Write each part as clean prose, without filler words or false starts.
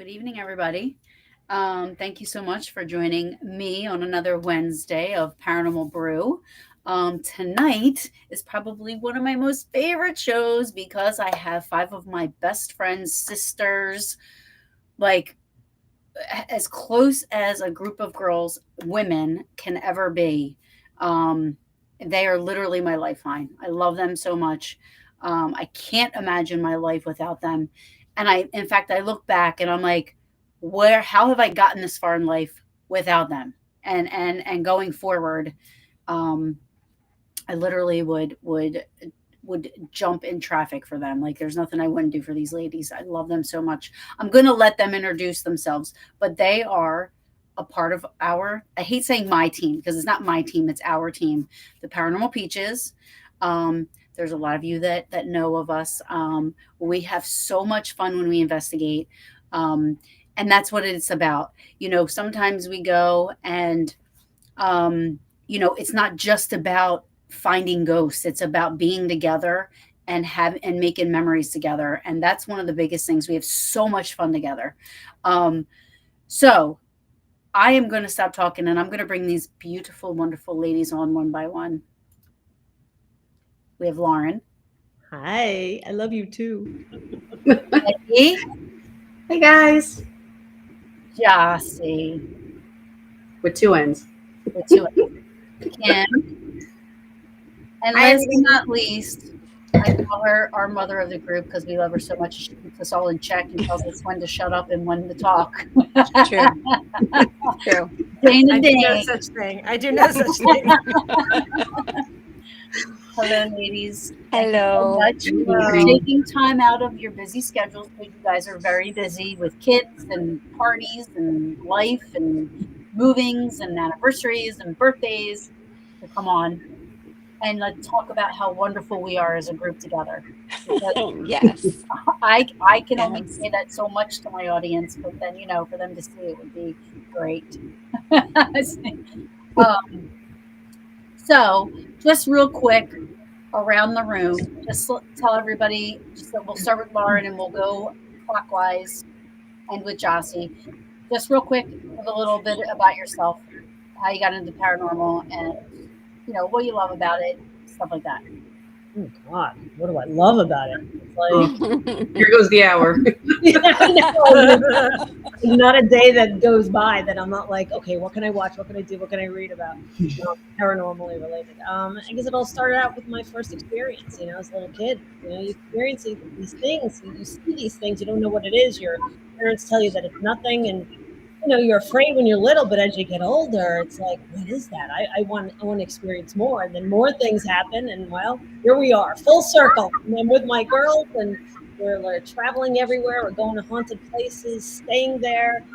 Good evening, everybody. Thank you so much for joining me on another Wednesday of Paranormal Brew. Tonight is probably one of my most favorite shows because I have five of my best friends, sisters, like as close as a group of girls, women can ever be. Um, they are literally my lifeline. I love them so much. I can't imagine my life without them. And in fact, I look back and I'm like, how have I gotten this far in life without them? And going forward, um, I literally would jump in traffic for them. Like there's nothing I wouldn't do for these ladies. I love them so much. I'm going to let them introduce themselves, but they are a part of I hate saying my team because it's not my team, it's our team, the Paranormal Peaches. There's a lot of you that know of us. We have so much fun when we investigate. Um, and that's what it's about. Sometimes we go and it's not just about finding ghosts. It's about being together and making memories together. And that's one of the biggest things. We have so much fun together. So I am going to stop talking and I'm going to bring these beautiful, wonderful ladies on one by one. We have Lauren. Hi, I love you too. Becky. Hey guys. Jossie. With two N's. Kim. And last but not least, I call her our mother of the group because we love her so much. She keeps us all in check and tells us when to shut up and when to talk. True. True. Dana I do no such thing. I do no such thing. Hello, ladies. Hello. Thank you so much for taking time out of your busy schedules. You guys are very busy with kids and parties and life and movings and anniversaries and birthdays. So come on. And let's talk about how wonderful we are as a group together. Yes. I can only say that so much to my audience, but then, for them to see it would be great. So just real quick around the room, just tell everybody, we'll start with Lauren and we'll go clockwise and with Jossie. Just real quick, give a little bit about yourself, how you got into paranormal and what you love about it, stuff like that. Oh God, what do I love about it? It's like here goes the hour. Not a day that goes by that I'm not like, okay, what can I watch? What can I do? What can I read about? Paranormally related. I guess it all started out with my first experience. As a little kid, you experience these things, you see these things, you don't know what it is. Your parents tell you that it's nothing, and you're afraid when you're little, but as you get older, it's like, what is that? I want to experience more. And then more things happen. And well, here we are, full circle. And I'm with my girls and we're traveling everywhere. We're going to haunted places, staying there,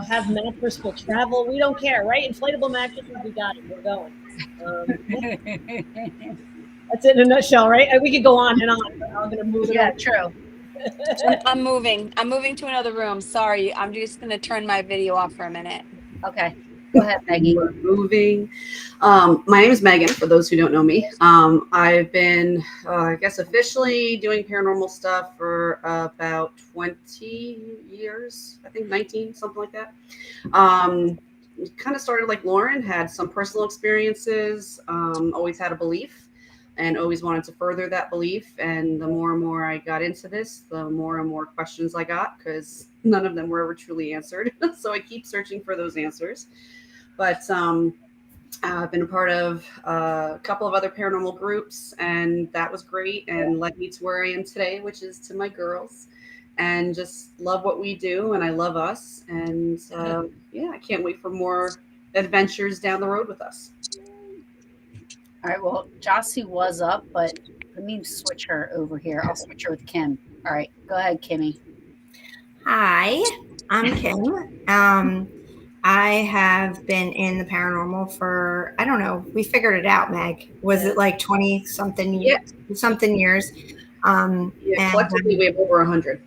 have mattress for travel. We don't care, right? Inflatable mattresses, we got it. We're going. That's it in a nutshell, right? We could go on and on, but I'm going to move it on. True. I'm moving to another room. Sorry. I'm just going to turn my video off for a minute. Okay. Go ahead, Maggie. We're moving. My name is Megan, for those who don't know me. I've been, I guess, officially doing paranormal stuff for about 20 years, I think 19, something like that. Kind of started like Lauren, had some personal experiences, always had a belief. and always wanted to further that belief. And the more and more I got into this, the more and more questions I got, because none of them were ever truly answered. So I keep searching for those answers. But I've been a part of a couple of other paranormal groups, and that was great and led me to where I am today, which is to my girls. And just love what we do, and I love us. And I can't wait for more adventures down the road with us. All right. Well, Jossie was up, but let me switch her over here. I'll switch her with Kim. All right. Go ahead, Kimmy. Hi, I'm Kim. I have been in the paranormal for, I don't know, we figured it out, Meg. Was it like 20 something years? Yeah. Something years. Collectively, we have over 100.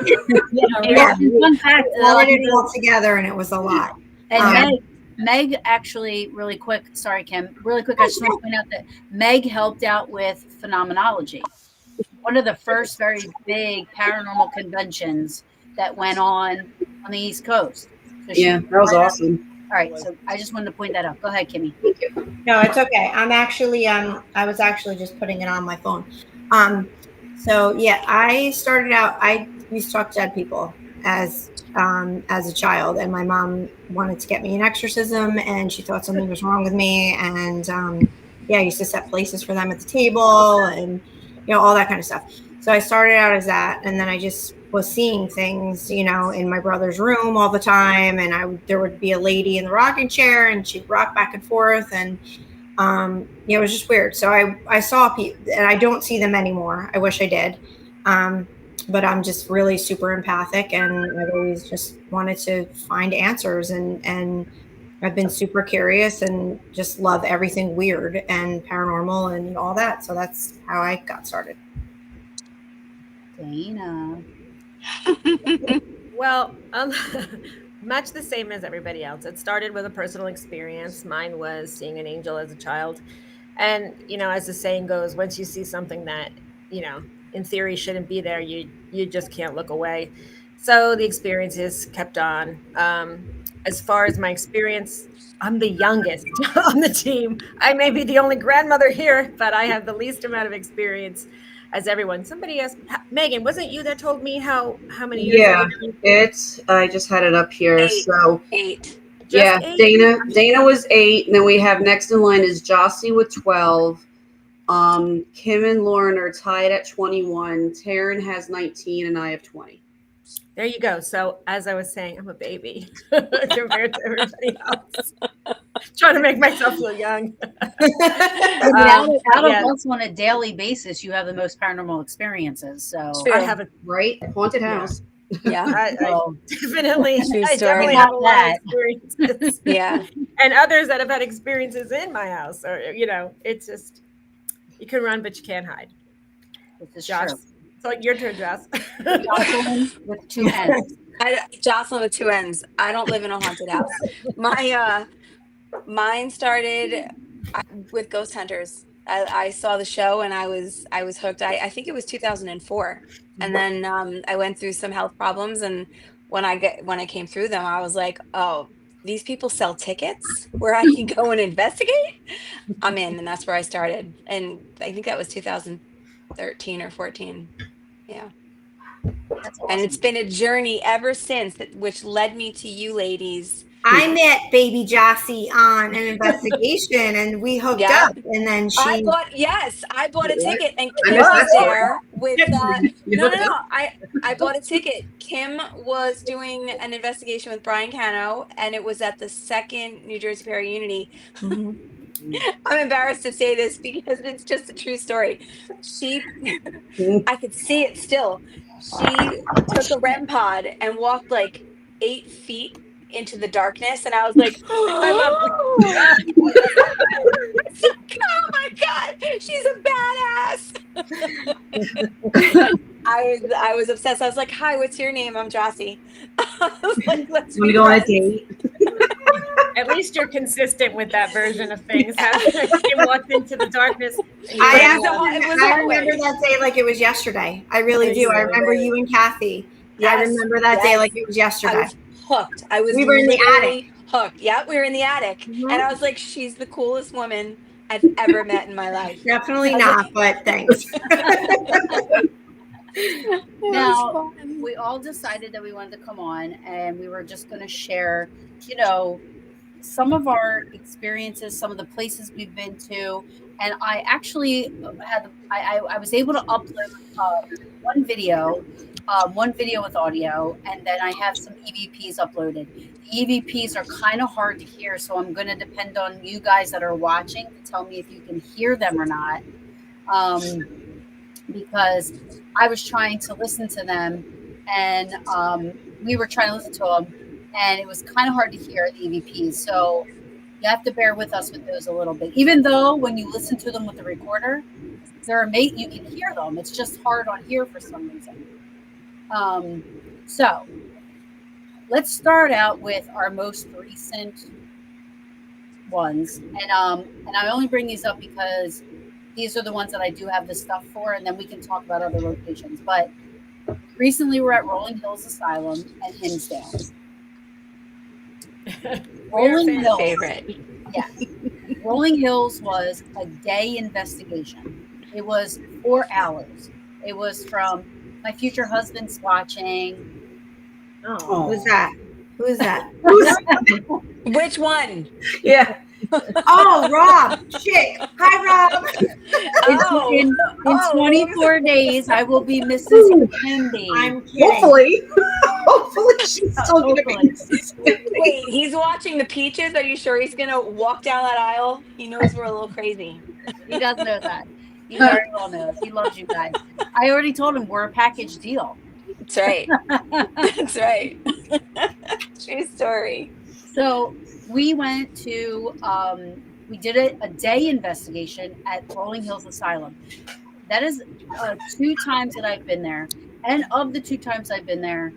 Yeah. Fun fact. All it all together, and it was a lot. And Meg actually, really quick, sorry, Kim, really quick, I just want to point out that Meg helped out with phenomenology, one of the first very big paranormal conventions that went on the East Coast. So Yeah, that was awesome. All right, so I just wanted to point that out. Go ahead, Kimmy. Thank you. No, it's okay. I'm actually, I was actually just putting it on my phone. So yeah, I started out, I used to talk to dead people as a child, and my mom wanted to get me an exorcism, and she thought something was wrong with me. And I used to set places for them at the table, and all that kind of stuff. So I started out as that, and then I just was seeing things, in my brother's room all the time, and there would be a lady in the rocking chair, and she'd rock back and forth, and it was just weird. So I saw people, and I don't see them anymore. I wish I did. But I'm just really super empathic, and I've always just wanted to find answers, and I've been super curious and just love everything weird and paranormal and all that. So that's how I got started. Dana. Well, much the same as everybody else. It started with a personal experience. Mine was seeing an angel as a child. And, as the saying goes, once you see something that, in theory shouldn't be there, you just can't look away. So the experiences kept on. As far as my experience, I'm the youngest on the team. I may be the only grandmother here, but I have the least amount of experience as everyone. Somebody asked, Megan, wasn't you that told me how many years? Yeah, I just had it up here. 8. So 8. Yeah, 8? Dana was 8, and then we have next in line is Jossie with 12. Kim and Lauren are tied at 21. Taryn has 19, and I have 20. There you go. So as I was saying, I'm a baby compared to everybody else. Trying to make myself feel young. Out of us on a daily basis, you have the most paranormal experiences. So True. I have a Right? Haunted house. Yeah. I definitely True I story. definitely have a lot of experiences. Yeah. And others that have had experiences in my house, or it's just you can run but you can't hide. this is Josh. true. So your turn, Joss. Jocelyn with 2 N's. Jocelyn with 2 N's. I don't live in a haunted house. Mine started with Ghost Hunters. I saw the show and I was hooked. I think it was 2004, and then I went through some health problems, and when I came through them, I was like, oh, these people sell tickets where I can go and investigate. I'm in, and that's where I started. And I think that was 2013 or 14. Yeah. That's awesome. And it's been a journey ever since, which led me to you ladies. I met baby Jossie on an investigation, and we hooked up, and then I bought a ticket, and I Kim missed was that there with You no. I bought a ticket. Kim was doing an investigation with Brian Cano, and it was at the 2nd New Jersey Para-Unity. I'm embarrassed to say this because it's just a true story. I could see it still. She took a REM pod and walked like 8 feet into the darkness, and I was like, oh my god, she's a badass. I was obsessed. I was like, hi, what's your name? I'm Jossie. I was like, let's Want to go on a date? At least you're consistent with that version of things. You walked into the darkness. I remember that day like it was yesterday. I really do. I remember you and Kathy. Yes, I remember that day like it was yesterday. I was hooked. We were in the attic. Hooked. Yeah, we were in the attic. And I was like, she's the coolest woman I've ever met in my life. Definitely not, but thanks. Now, we all decided that we wanted to come on and we were just going to share, you know, some of our experiences, some of the places we've been to. And I actually I was able to upload one video with audio, and then I have some EVPs uploaded. The EVPs are kind of hard to hear, so I'm going to depend on you guys that are watching to tell me if you can hear them or not. Because I was trying to listen to them, and we were trying to listen to them, and it was kind of hard to hear the EVPs. So you have to bear with us with those a little bit. Even though when you listen to them with the recorder, you can hear them. It's just hard on here for some reason. So let's start out with our most recent ones, and I only bring these up because these are the ones that I do have the stuff for, and then we can talk about other locations. But recently, we're at Rolling Hills Asylum at Hinsdale. Rolling Hills, favorite. yeah. Rolling Hills was a day investigation. It was 4 hours. It was from my future husband's watching. Oh, Who's that? Who is that? Which one? Yeah. Oh, Rob. Shit. Hi, Rob. In 24 days, I will be Mrs. Handy. I'm kidding. Hopefully she's still going to be. Wait, he's watching the Peaches. Are you sure he's gonna walk down that aisle? He knows we're a little crazy. He does know that. He very well knows. He loves you guys. I already told him we're a package deal. That's right. That's right. True story. So we went to, we did a day investigation at Rolling Hills Asylum. That is 2 times that I've been there. And of the 2 times I've been there,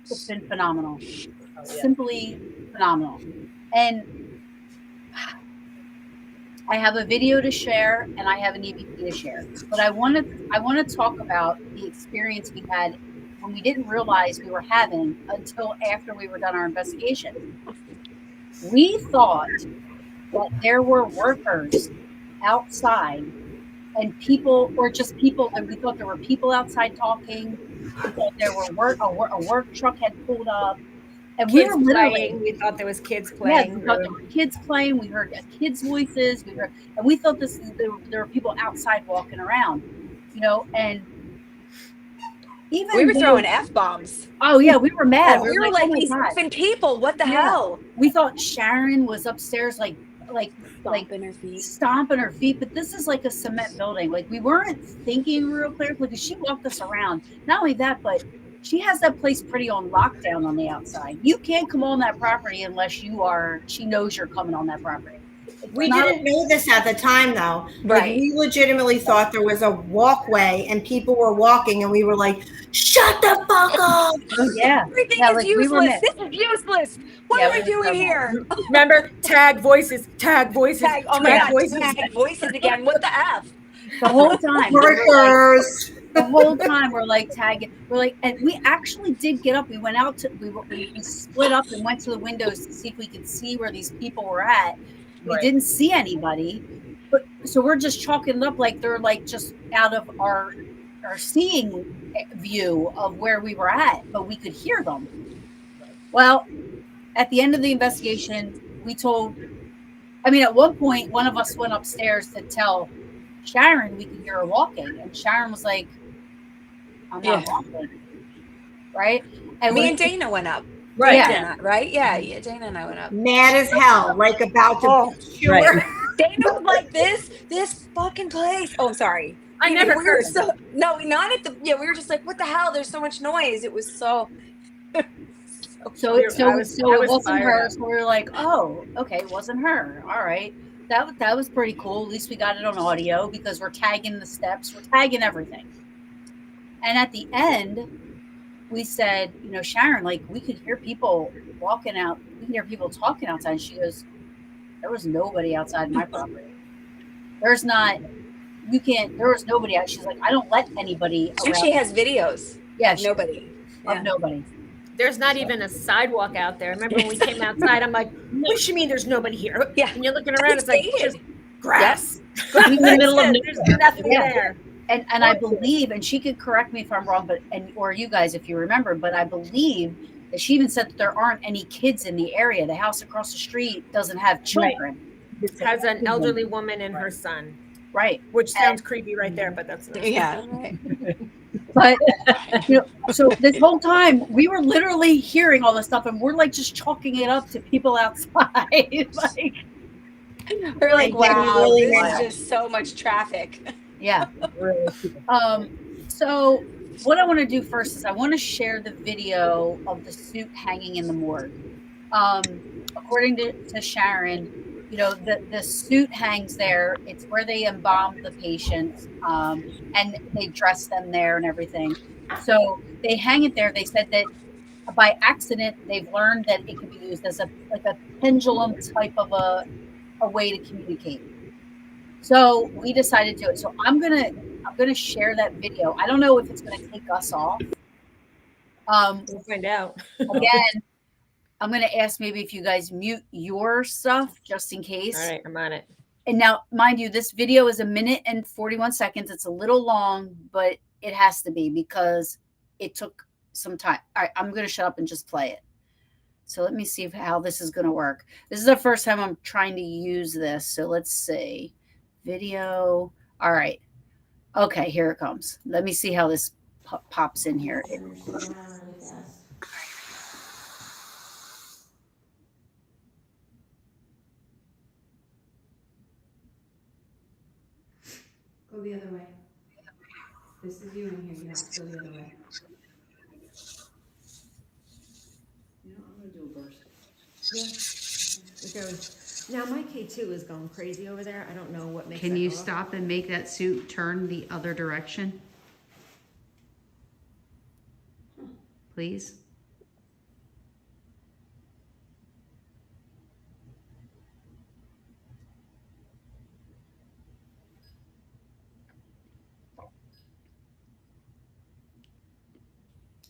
it's been phenomenal. Simply phenomenal. And I have a video to share and I have an EVP to share. But I want to talk about the experience we had when we didn't realize we were having until after we were done our investigation. We thought that there were workers outside and people, or just people, and we thought there were people outside talking. We thought there were a work truck had pulled up. And we Kids were literally, playing. We thought there was kids yeah, playing. we thought there were kids playing. We heard kids' voices. And we thought there were people outside walking around, and even We were throwing F-bombs. Oh yeah, we were mad. We were like, oh my these God. effing people. What the Yeah. hell? We thought Sharon was upstairs, like Stomping her feet. stomping her feet. But this is like a cement building. Like we weren't thinking real clear. Like she walked us around. Not only that, but she has that place pretty on lockdown on the outside. You can't come on that property unless she knows you're coming on that property. We didn't know this at the time, though. Right. Like, we legitimately thought there was a walkway and people were walking, and we were like, "Shut the fuck up!" Yeah. Everything Yeah, is like, we were useless. mad. This is useless. What Yeah, are we we were doing so here? Remember, tag voices, Tag, oh my tag God, voices. tag voices again. What the F? The whole time. we were like- Workers. the whole time we're like tagging. We're like, and we actually did get up. We went out we split up and went to the windows to see if we could see where these people were at. We didn't see anybody, but so we're just chalking it up like they're like just out of our seeing view of where we were at, but we could hear them. Well, at the end of the investigation, at one point, one of us went upstairs to tell Sharon we could hear her walking, and Sharon was like, "I'm not walking," right? And Me and Dana went up. Right. Yeah. Dana, right? Yeah, Dana and I went up. Mad as hell, like about to. Right. Dana was like, this fucking place. Oh, sorry. I never we were heard. so no, not at the we were just like, what the hell? There's so much noise. It was so So I it was wasn't fired her. up. So we were like, "Oh, okay, it wasn't her. All right, that was pretty cool. At least we got it on audio because we're tagging the steps, we're tagging everything." And at the end, we said, Sharon, like we could hear people walking out. We could hear people talking outside. And she goes, "There was nobody outside my property. There's not. You can't. There was nobody out." She's like, "I don't let anybody." and she around." has videos. Yeah, Nobody. of Yeah. nobody. There's not even a sidewalk out there. Remember when we came outside? I'm like, what does she mean there's nobody here? Yeah. And you're looking around, it's like Stated. just Grass. in the middle of There's nothing Yeah. there. And I believe, and she could correct me if I'm wrong, or you guys if you remember, but I believe that she even said that there aren't any kids in the area. The house across the street doesn't have children. It has an elderly woman and her son, Right. which sounds creepy right there, but that's not. Yeah, right. But so this whole time we were literally hearing all this stuff, and we're like just chalking it up to people outside. Like, We're like, wow, really this wild. is just so much traffic. yeah. So what I want to do first is I want to share the video of the suit hanging in the morgue. According to Sharon, the suit hangs there. It's where they embalm the patients, and they dress them there and everything. So they hang it there. They said that by accident they've learned that it can be used as a pendulum type of a way to communicate. So we decided to do it. So I'm gonna share that video. I don't know if it's gonna take us off. We'll find out. Again, I'm gonna ask maybe if you guys mute your stuff just in case. All right, I'm on it. And now, mind you, this video is 1 minute and 41 seconds. It's a little long, but it has to be because it took some time. All right, I'm gonna shut up and just play it. So let me see how this is gonna work. This is the first time I'm trying to use this. So let's see. Video. All right. Okay, here it comes. Let me see how this pops in here. Go the other way. This is you in here. You have to go the other way. I'm going to do a burst. Yeah. It goes. Now my K2 is going crazy over there. I don't know what makes Can that you go up. stop and make that suit turn the other direction? Please?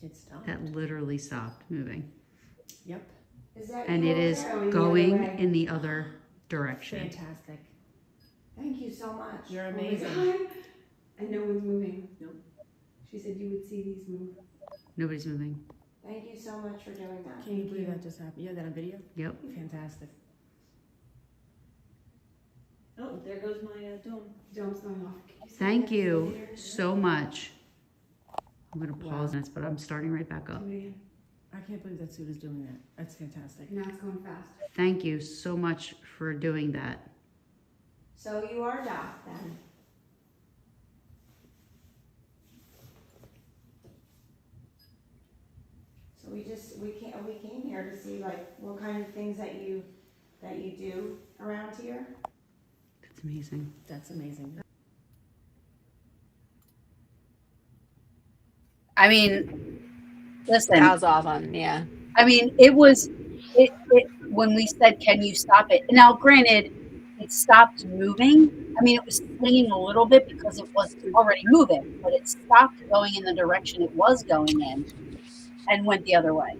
It stopped. That literally stopped moving. Yep. Is that And you it over is there? going in the other direction. Fantastic. Thank you so much. You're Oh my amazing. God. And no one's moving. Nope. She said you would see these move. Nobody's moving. Thank you so much for doing that. Can you believe that just happened? You have that on video? Yep. Fantastic. Oh, there goes my dome. Dome's going off. Can say Thank that you later? so much. I'm going to pause this, but I'm starting right back up. Do it again. I can't believe that suit is doing that. That's fantastic. Now it's going fast. Thank you so much for doing that. So you are deaf then. So we came here to see like what kind of things that you do around here. That's amazing. That's amazing. I mean, listen. Cows off on, yeah. I mean, it when we said, "Can you stop it?" Now, granted, it stopped moving. I mean, it was swinging a little bit because it was already moving, but it stopped going in the direction it was going in and went the other way.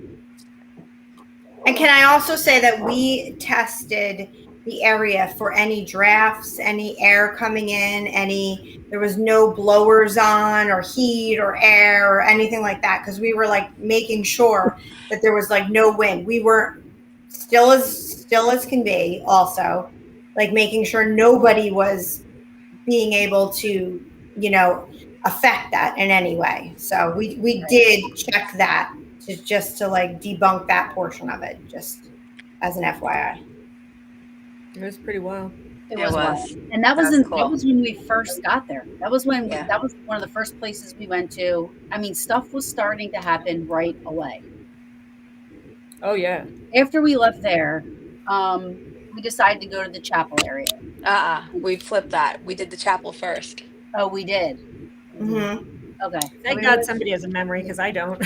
And can I also say that we tested the area for any drafts, any air coming in, there was no blowers on or heat or air or anything like that, because we were like making sure that there was like no wind. We were still as can be, also like making sure nobody was being able to, affect that in any way. So we did check that just to like debunk that portion of it, just as an FYI. It was pretty wild. It It was, was. wild. And that was That's cool. that was when we first got there. That was when Yeah. that was one of the first places we went to. I mean, stuff was starting to happen right away. Oh yeah. After we left there, we decided to go to the chapel area. We flipped that. We did the chapel first. Oh, we did. Mm-hmm. Okay. Thank God somebody has a memory because I don't.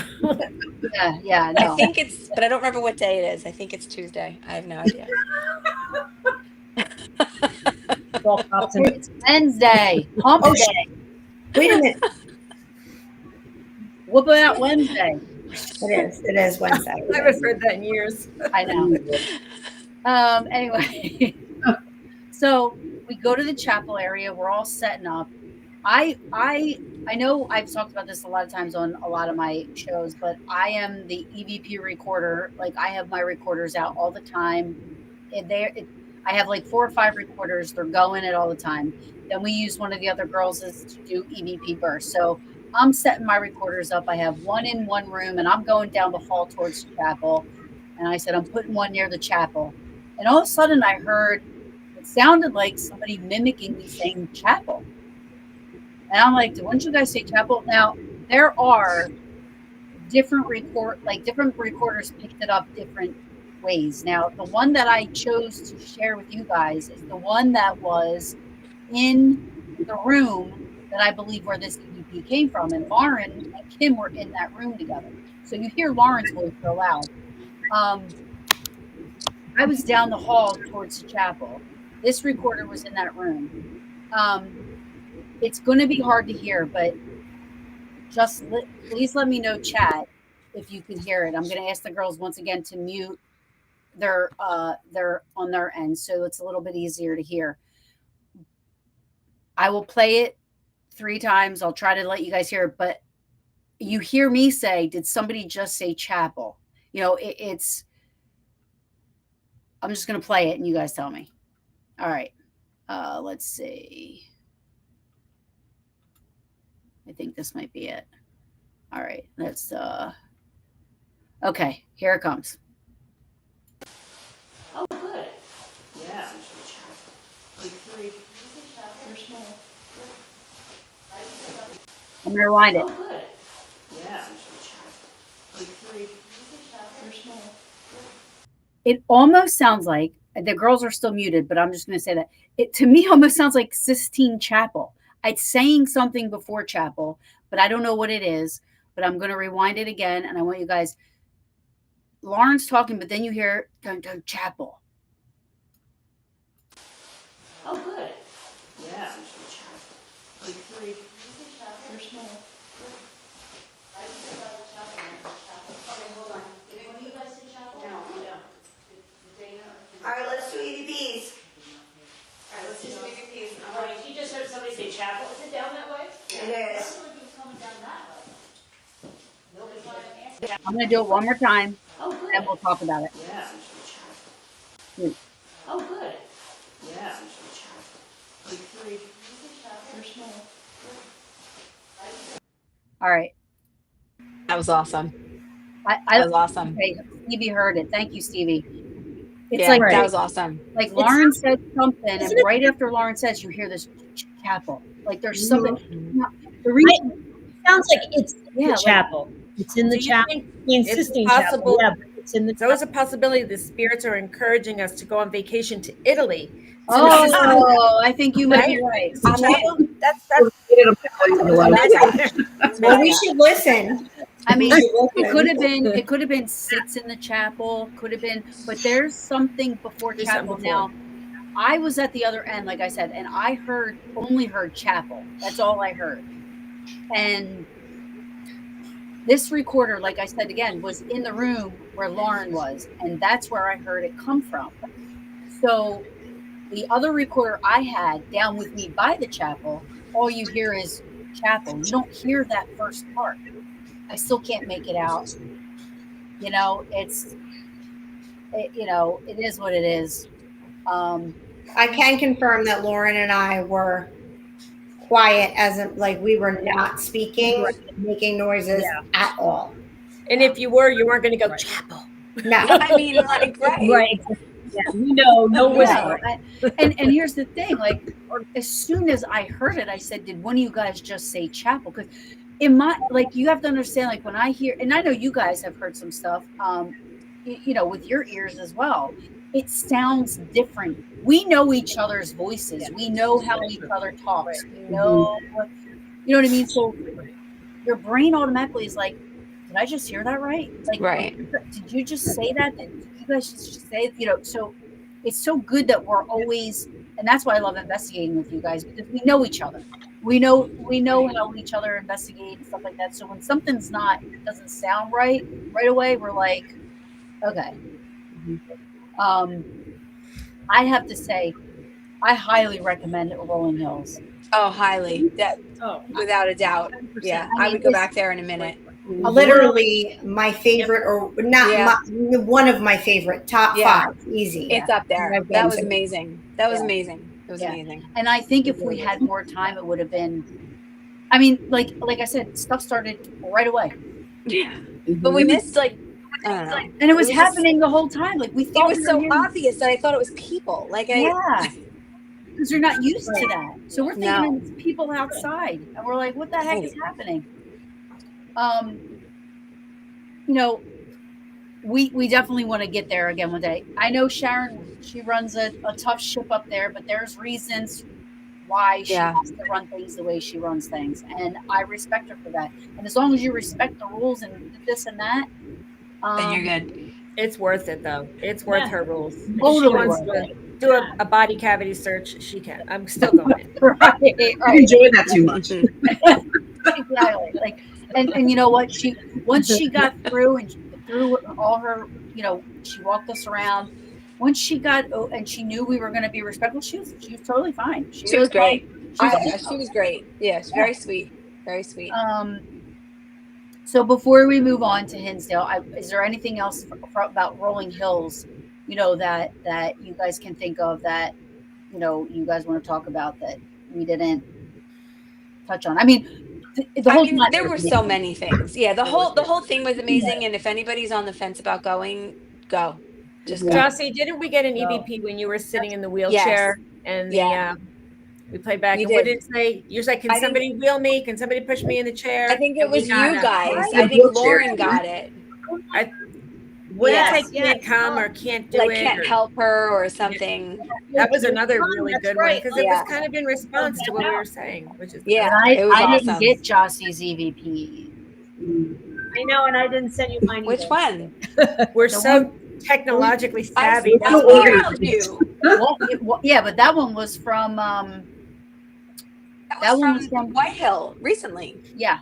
Yeah. I No. think but I don't remember what day it is. I think it's Tuesday. I have no idea. It's Wednesday. Hump Oh, day. Wait a minute. Whoop it out Wednesday. It is Wednesday. I haven't heard that in years. I know. Anyway, so we go to the chapel area. We're all setting up. I know I've talked about this a lot of times on a lot of my shows, but I am the EVP recorder. Like I have my recorders out all the time. I have like 4 or 5 recorders. They're going it all the time. Then we use one of the other girls to do EVP bursts. So I'm setting my recorders up. I have one in one room, and I'm going down the hall towards the chapel. And I said I'm putting one near the chapel. And all of a sudden, I heard it sounded like somebody mimicking me saying chapel. And I'm like, wouldn't you guys say chapel? Now, there are different recorders picked it up different ways. Now, the one that I chose to share with you guys is the one that was in the room that I believe where this EVP came from. And Lauren and Kim were in that room together. So you hear Lauren's voice so loud. I was down the hall towards the chapel. This recorder was in that room. It's going to be hard to hear, but please let me know, chat, if you can hear it. I'm going to ask the girls once again to mute their on their end, so it's a little bit easier to hear. I will play it 3 times. I'll try to let you guys hear it, but you hear me say, did somebody just say chapel? You know, it's, I'm just going to play it and you guys tell me. All right. Let's see. I think this might be it. All right. Let's, okay, here it comes. Oh, good. Yeah. Big 3. They're small. I'm going to rewind it. Oh, good. Yeah. Big 3. They're small. It almost sounds like, the girls are still muted, but I'm just going to say that it to me almost sounds like Sistine Chapel. It's saying something before chapel, but I don't know what it is. But I'm going to rewind it again, and I want you guys. Lauren's talking, but then you hear dun, dun, chapel. Oh, good. Yeah. Big 3. They're small. Okay, hold on. Did one of you guys say chapel? No. All right, let's do EVPs. All right, let's just do EVPs. All right, you just heard somebody say chapel. Is it down that way? It is. I'm going to do it one more time, Oh, good. and we'll talk about it. Yeah. Oh, good. Yeah. Big 3. They're small. All right. That was awesome. That was awesome. Okay, Stevie heard it. Thank you, Stevie. It's Yeah, like that was awesome. Like Lauren said something, and right after Lauren says, you hear this chapel. Like there's something. The reason It sounds like it's Yeah, the like- chapel. It's in the Do you chapel. think In it's Sistine possible- Chapel. Yeah, but it's in the It's always a possibility the spirits are encouraging us to go on vacation to Italy. Oh, I think you might be right. That's Well, we should listen. I mean, We should it listen. could have been. It could have been sits in the chapel. Could have been, but there's something before There's chapel something now. I was at the other end, like I said, and I only heard chapel. That's all I heard. And this recorder, like I said again, was in the room where Lauren was, and that's where I heard it come from. So the other recorder I had down with me by the chapel, all you hear is chapel. You don't hear that first part. I still can't make it out. You know, it is what it is. I can confirm that Lauren and I were quiet, as in, like, we were not speaking, making noises at all. And if you were, you weren't going to go chapel. No. I mean, like, right. Right. Yeah, no whisper. And here's the thing, like, as soon as I heard it, I said, did one of you guys just say chapel? Because in my, like, you have to understand, like, when I hear, and I know you guys have heard some stuff, with your ears as well, it sounds different. We know each other's voices. We know how each other talks. We know, you know what I mean? So your brain automatically is like, did I just hear that right? Like, Right. Did you just say that? Did you guys just say, so it's so good that we're always, and that's why I love investigating with you guys, because we know each other. We know how each other investigate and stuff like that. So when something's doesn't sound right away, we're like, okay. I have to say, I highly recommend Rolling Hills. Oh, highly. That Oh, without a doubt. 100%. Yeah, I I mean, would go it's back there in a minute. Literally my favorite, or not Yeah. one of my favorite, top Yeah. 5, easy. It's up there. I've That been was to. amazing. That was Yeah. amazing. It was Yeah. amazing. And I think if we had more time, it would have been. I mean, like I said, stuff started right away, Yeah. But we missed like I don't know. and it was just- happening the whole time. Like we It thought was we were so hearing- obvious that I thought it was people. Like Yeah, because you're not used to that. So we're thinking No. it's people outside, and we're like, "What the heck is happening?" You know, we definitely want to get there again one day. I know Sharon, she runs a tough ship up there, but there's reasons why she Yeah. has to run things the way she runs things, and I respect her for that. And as long as you respect the rules and this and that, then you're good. It's worth it though. It's worth Yeah. her rules. If she Totally wants worth to do a body cavity search, she can. I'm still going. right, I right, enjoy that too much. exactly. Like, and you know what? Once she got through and through all her, she walked us around. Once she got and she knew we were going to be respectful, she was totally fine. She was great. Fine. She was great. Yeah, she's very sweet. Very sweet. So before we move on to Hinsdale, is there anything else about Rolling Hills, that you guys can think of that, you guys want to talk about that we didn't touch on? I mean, the whole time there were so many things. Yeah, the whole thing was amazing. And if anybody's on the fence about going, go. Just go. Jossie, didn't we get an EVP when you were sitting in the wheelchair? And we played back. And what did it say? You're like, can somebody wheel me? Can somebody push me in the chair? I think it was you guys. I I think Lauren got it. What Yes, did it say? Can't come or can't do Like it? can't help her or something. That was another really good one because it Yeah. was kind of in response to what we were saying, which is I it was didn't awesome. get Jossie's EVP. I know, and I didn't send you mine. Which either. one? we're so technologically savvy. I emailed you. Yeah, but that one was from That one was from White Hill recently. Yeah,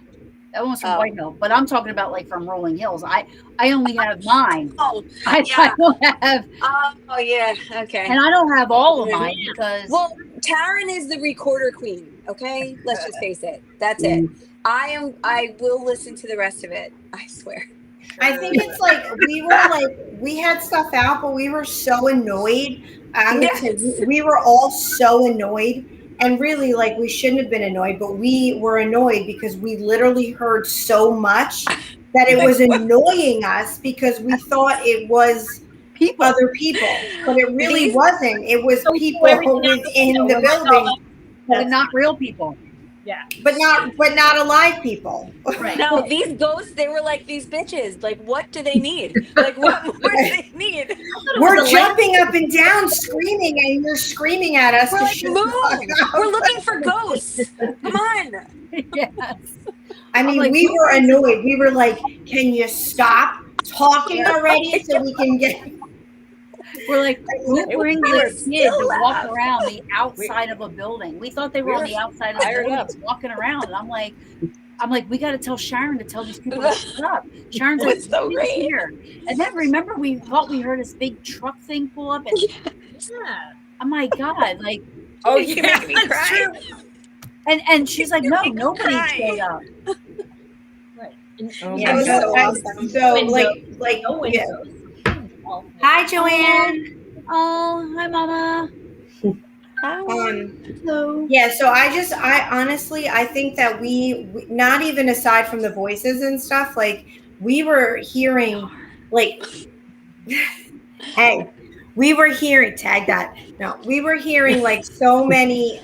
that one was from White Hill. But I'm talking about like from Rolling Hills. I only have mine. Oh, I don't have. Oh yeah, okay. And I don't have all of mine because. Well, Taryn is the recorder queen. Okay, let's just face it. That's it. I will listen to the rest of it. I swear. I think it's like we had stuff out, but we were so annoyed. We were all so annoyed, and really, like, we shouldn't have been annoyed, but we were annoyed because we literally heard so much that it was annoying us because we thought it was other people, but it really wasn't. It was people within the building, but not real people. Yeah, but not alive people. Right. No, these ghosts, they were like these bitches. Like, what do they need? Like, what more do they need? We're jumping up and down, screaming, and you're screaming at us. We're to like, shut move! the fuck up. We're looking for ghosts. Come on. Yes. I mean, we were annoyed. We were like, can you stop talking already so we can get... We're like, who brings this kid to walk loud. around the outside of a building? We thought they were on the outside of the building, walking around. And I'm like, we got to tell Sharon to tell these people to stop. Sharon's like, It's so great. here. And then remember, we thought we heard this big truck thing pull up, and oh my god, like, Oh You're yeah, making me that's cry. true. and she's like, no, making me nobody cry. showed up. right. Oh Yeah, my so, God. so Windows. like, No yeah. windows. Hi, Joanne. Oh, hi, Mama. Yeah, so I honestly, I think that we not even aside from the voices and stuff, like we were hearing, like, hey, we were hearing, tag that. No, we were hearing like so many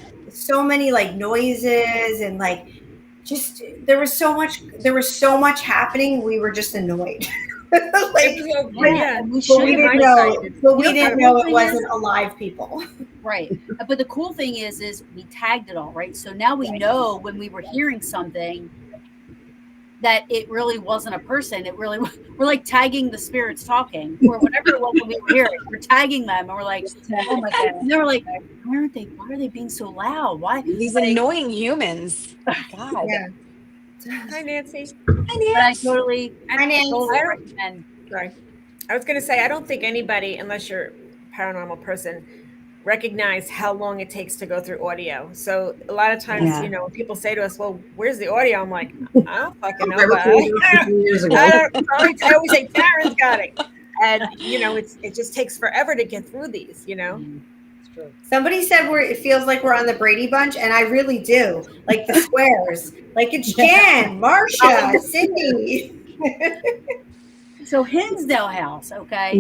like noises and like just there was so much happening. We were just annoyed. Like, Yeah, but we didn't know it wasn't alive people. Right. But the cool thing is we tagged it all, right? So now we know when we were hearing something that it really wasn't a person. It really, we're like tagging the spirits talking or whatever it was when we were hearing. We're tagging them and we're like, oh my God. And they were like, why are they being so loud? Why? These annoying humans. God. Yeah. Hi, Nancy. But I totally recommend. Sorry. I was going to say, I don't think anybody, unless you're a paranormal person, recognize how long it takes to go through audio. So a lot of times, when people say to us, "Well, where's the audio?" I'm like, I don't fucking know. Years ago. I always say Taryn's got it, and it just takes forever to get through these. It's true. Somebody said it feels like we're on the Brady Bunch, and I really do. Like the squares, like it's Jan, Marcia, Cindy. So Hinsdale House, okay?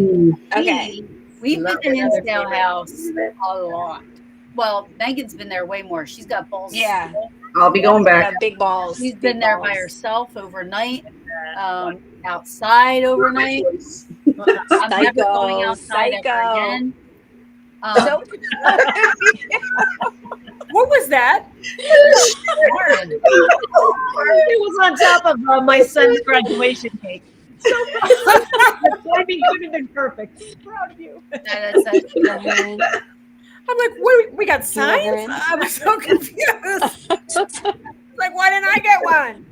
Okay. We've been to Hinsdale House a lot. Well, Megan's been there way more. She's got balls. Yeah. I'll be going back. Big balls. She's been there by herself overnight, outside overnight. I'm never going outside ever again. What was that? Lauren. It was on top of my son's graduation cake. So the timing could have been perfect. Proud of you. That's I'm like, we got signs? I was so confused. Like, why didn't I get one?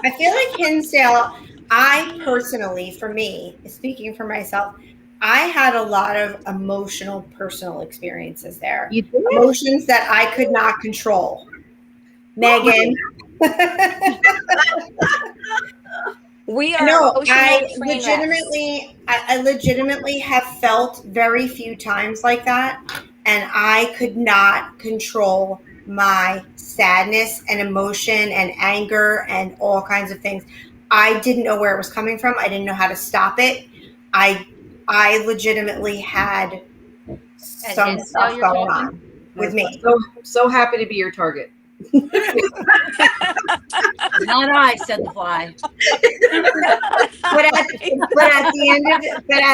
I feel like Hinsdale, I personally, for me, speaking for myself, I had a lot of emotional, personal experiences there. Emotions that I could not control. Megan. We are. No, I legitimately have felt very few times like that, and I could not control my sadness and emotion and anger and all kinds of things. I didn't know where it was coming from. I didn't know how to stop it. I legitimately had some stuff going on with me. So happy to be your target. Not I, said the fly. But at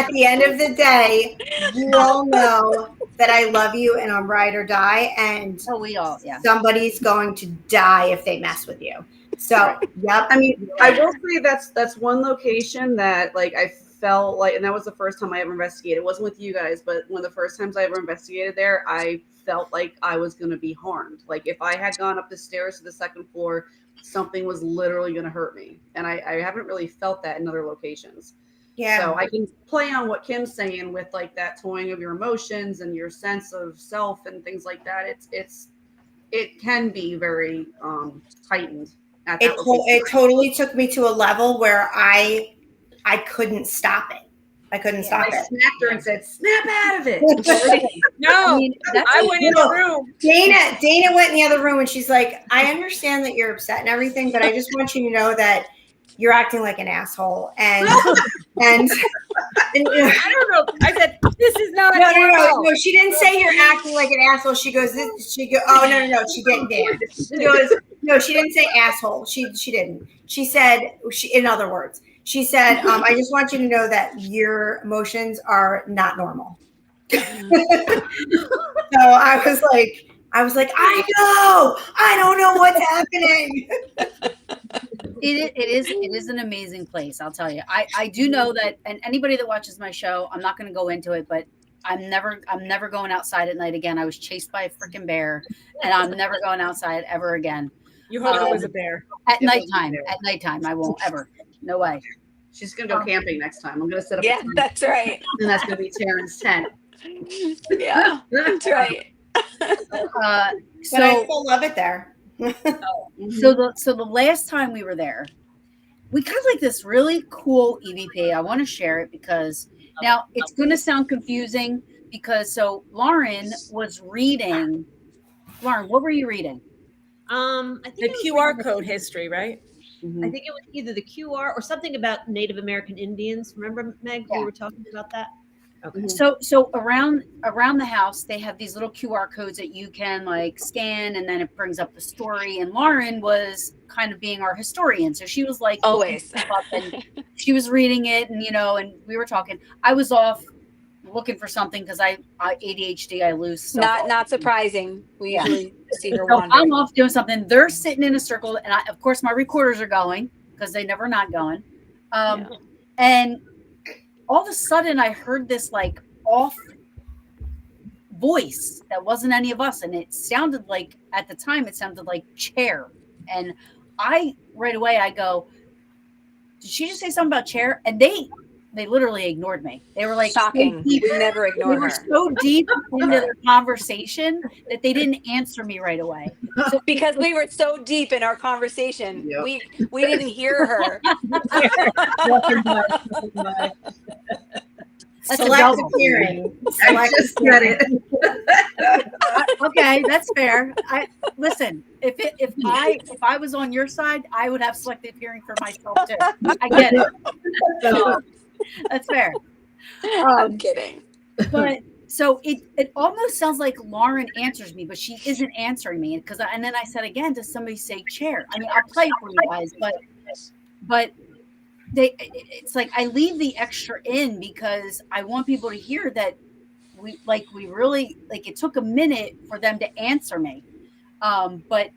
the end of the day, you all know that I love you and I'm ride or die, and we all, somebody's going to die if they mess with you. So, yep. I mean, I will say that's one location that like I felt like, and that was the first time I ever investigated. It wasn't with you guys, but one of the first times I ever investigated there, I felt like I was going to be harmed. Like if I had gone up the stairs to the second floor, something was literally going to hurt me. And I haven't really felt that in other locations. Yeah. So I can play on what Kim's saying with like that toying of your emotions and your sense of self and things like that. It can be very heightened. It totally took me to a level where I couldn't stop it. I couldn't stop it. I smacked her and said, "Snap out of it." No, I went in the room. Dana went in the other room and she's like, "I understand that you're upset and everything, but I just want you to know that you're acting like an asshole." And I don't know. I said, "This is not no. She didn't say you're acting like an asshole. She goes, oh no. She didn't. Dan. She goes, no. She didn't say asshole. She didn't. She said, in other words, she said, I just want you to know that your emotions are not normal. So I was like, I know. I don't know what's happening. It is an amazing place. I'll tell you. I do know that, and anybody that watches my show, I'm not going to go into it, but I'm never going outside at night again. I was chased by a freaking bear, and I'm never going outside ever again. You hope it was a bear at nighttime. At nighttime, I won't ever. No way. She's gonna go camping next time. I'm gonna set up. Yeah, that's right. And that's gonna be Taryn's tent. Yeah, that's right. But I still love it there. So the last time we were there, we got like this really cool EVP. I want to share it because now it's going to sound confusing because Lauren was reading. Lauren, what were you reading? I think the QR code history, right? I think it was either the QR or something about Native American Indians. Remember, Meg, we were talking about that? Okay. So around the house, they have these little QR codes that you can like scan, and then it brings up the story. And Lauren was kind of being our historian, so she was like always up and she was reading it, and and we were talking. I was off looking for something because I ADHD. I lose stuff. Not surprising. We usually see her wandering. I'm off doing something. They're sitting in a circle, and of course my recorders are going because they never not going. And all of a sudden I heard this like off voice that wasn't any of us, and it sounded like at the time it sounded like chair. And I right away I go, did she just say something about chair? And they they literally ignored me. They were like, shocking. so deep, We never they ignore were her so deep into their conversation that they didn't answer me right away. So because we were so deep in our conversation. Yep. We didn't hear her. Walking by, walking by. That's a Selective double. hearing. I Selective just said hearing. it. Okay, that's fair. Listen. If I was on your side, I would have selective hearing for myself too. I get it. That's fair. I'm kidding. But so it almost sounds like Lauren answers me, but she isn't answering me and then I said again, does somebody say chair? I mean, I'll play for you guys, but it's like I leave the extra in because I want people to hear that we really like it took a minute for them to answer me. But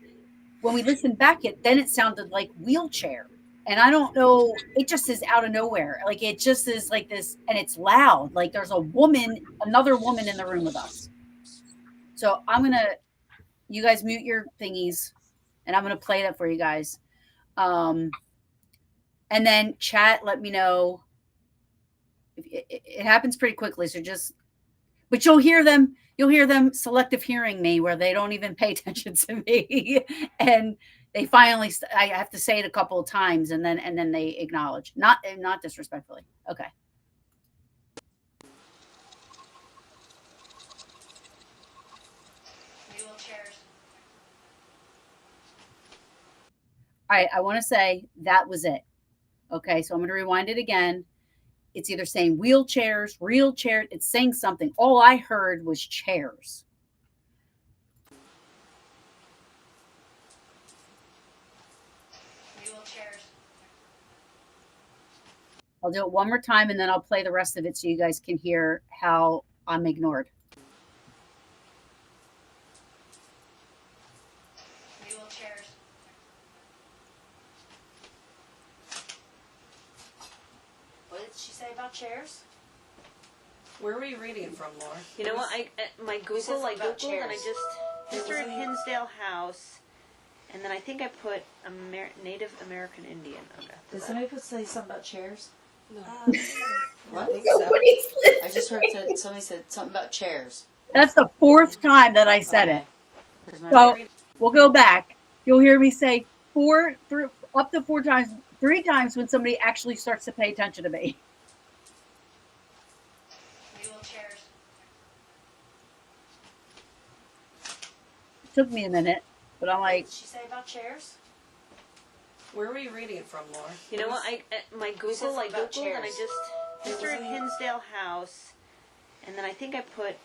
when we listened back then it sounded like wheelchair. And I don't know, it just is out of nowhere. Like it just is like this, and it's loud. Like there's another woman in the room with us. So you guys mute your thingies and I'm going to play that for you guys. And then chat, let me know. It happens pretty quickly. So but you'll hear them selective hearing me where they don't even pay attention to me. And they finally, I have to say it a couple of times and then they acknowledge, not disrespectfully. Okay. All right. I want to say that was it. Okay. So I'm going to rewind it again. It's either saying wheelchairs, real chairs. It's saying something. All I heard was chairs. I'll do it one more time and then I'll play the rest of it so you guys can hear how I'm ignored. What did she say about chairs? Where were you reading it from, Laura? You know what? My Google, I Googled and I just heard Hinsdale House, and then I think I put Native American Indian. Okay. Did somebody say something about chairs? No. What? I think so. I just heard somebody said something about chairs. That's the fourth time that I said it. So we'll go back. You'll hear me say up to 4 times, 3 times when somebody actually starts to pay attention to me. It took me a minute, but I'm like. What did she say about chairs? Where were you reading it from, Laura? You know what? My Google, I Googled and I just heard Hinsdale House, and then I think I put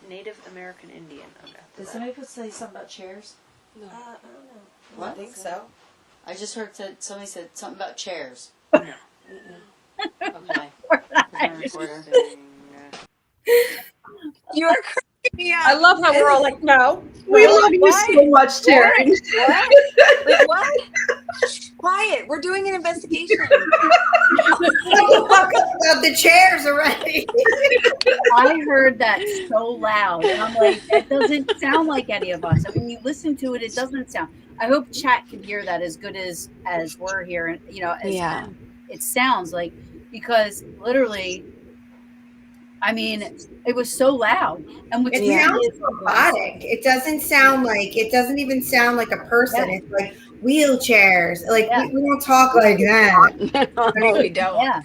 Native American Indian. Okay. Did somebody say something about chairs? No. I don't know. What? I think so. I just heard somebody said something about chairs. No. Okay. You are cracking me up. I love how we're all like, no. We love you so much, Terry. Like what? Quiet. We're doing an investigation. About the chairs already. I heard that so loud, and I'm like, that doesn't sound like any of us. And when you listen to it, it doesn't sound. I hope chat can hear that as good as we're hearing. You know, it sounds like, because literally, I mean, it was so loud, and It sounds robotic. It doesn't even sound like a person. It's like wheelchairs. Like we don't talk like that. No, we don't.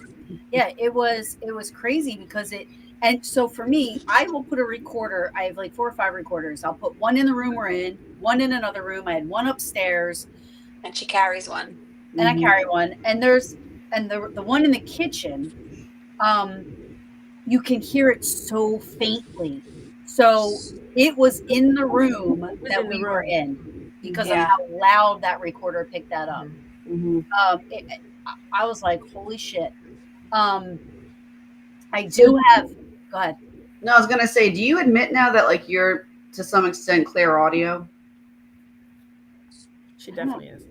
Yeah. It was crazy because and so for me, I will put a recorder. I have like 4 or 5 recorders. I'll put one in the room we're in, one in another room. I had one upstairs, and she carries one, and I carry one. And the one in the kitchen. You can hear it so faintly. So it was in the room that we were in because of how loud that recorder picked that up. Mm-hmm. I was like, holy shit. I do have, go ahead. No, I was going to say, do you admit now that like you're to some extent clear audio? She definitely is.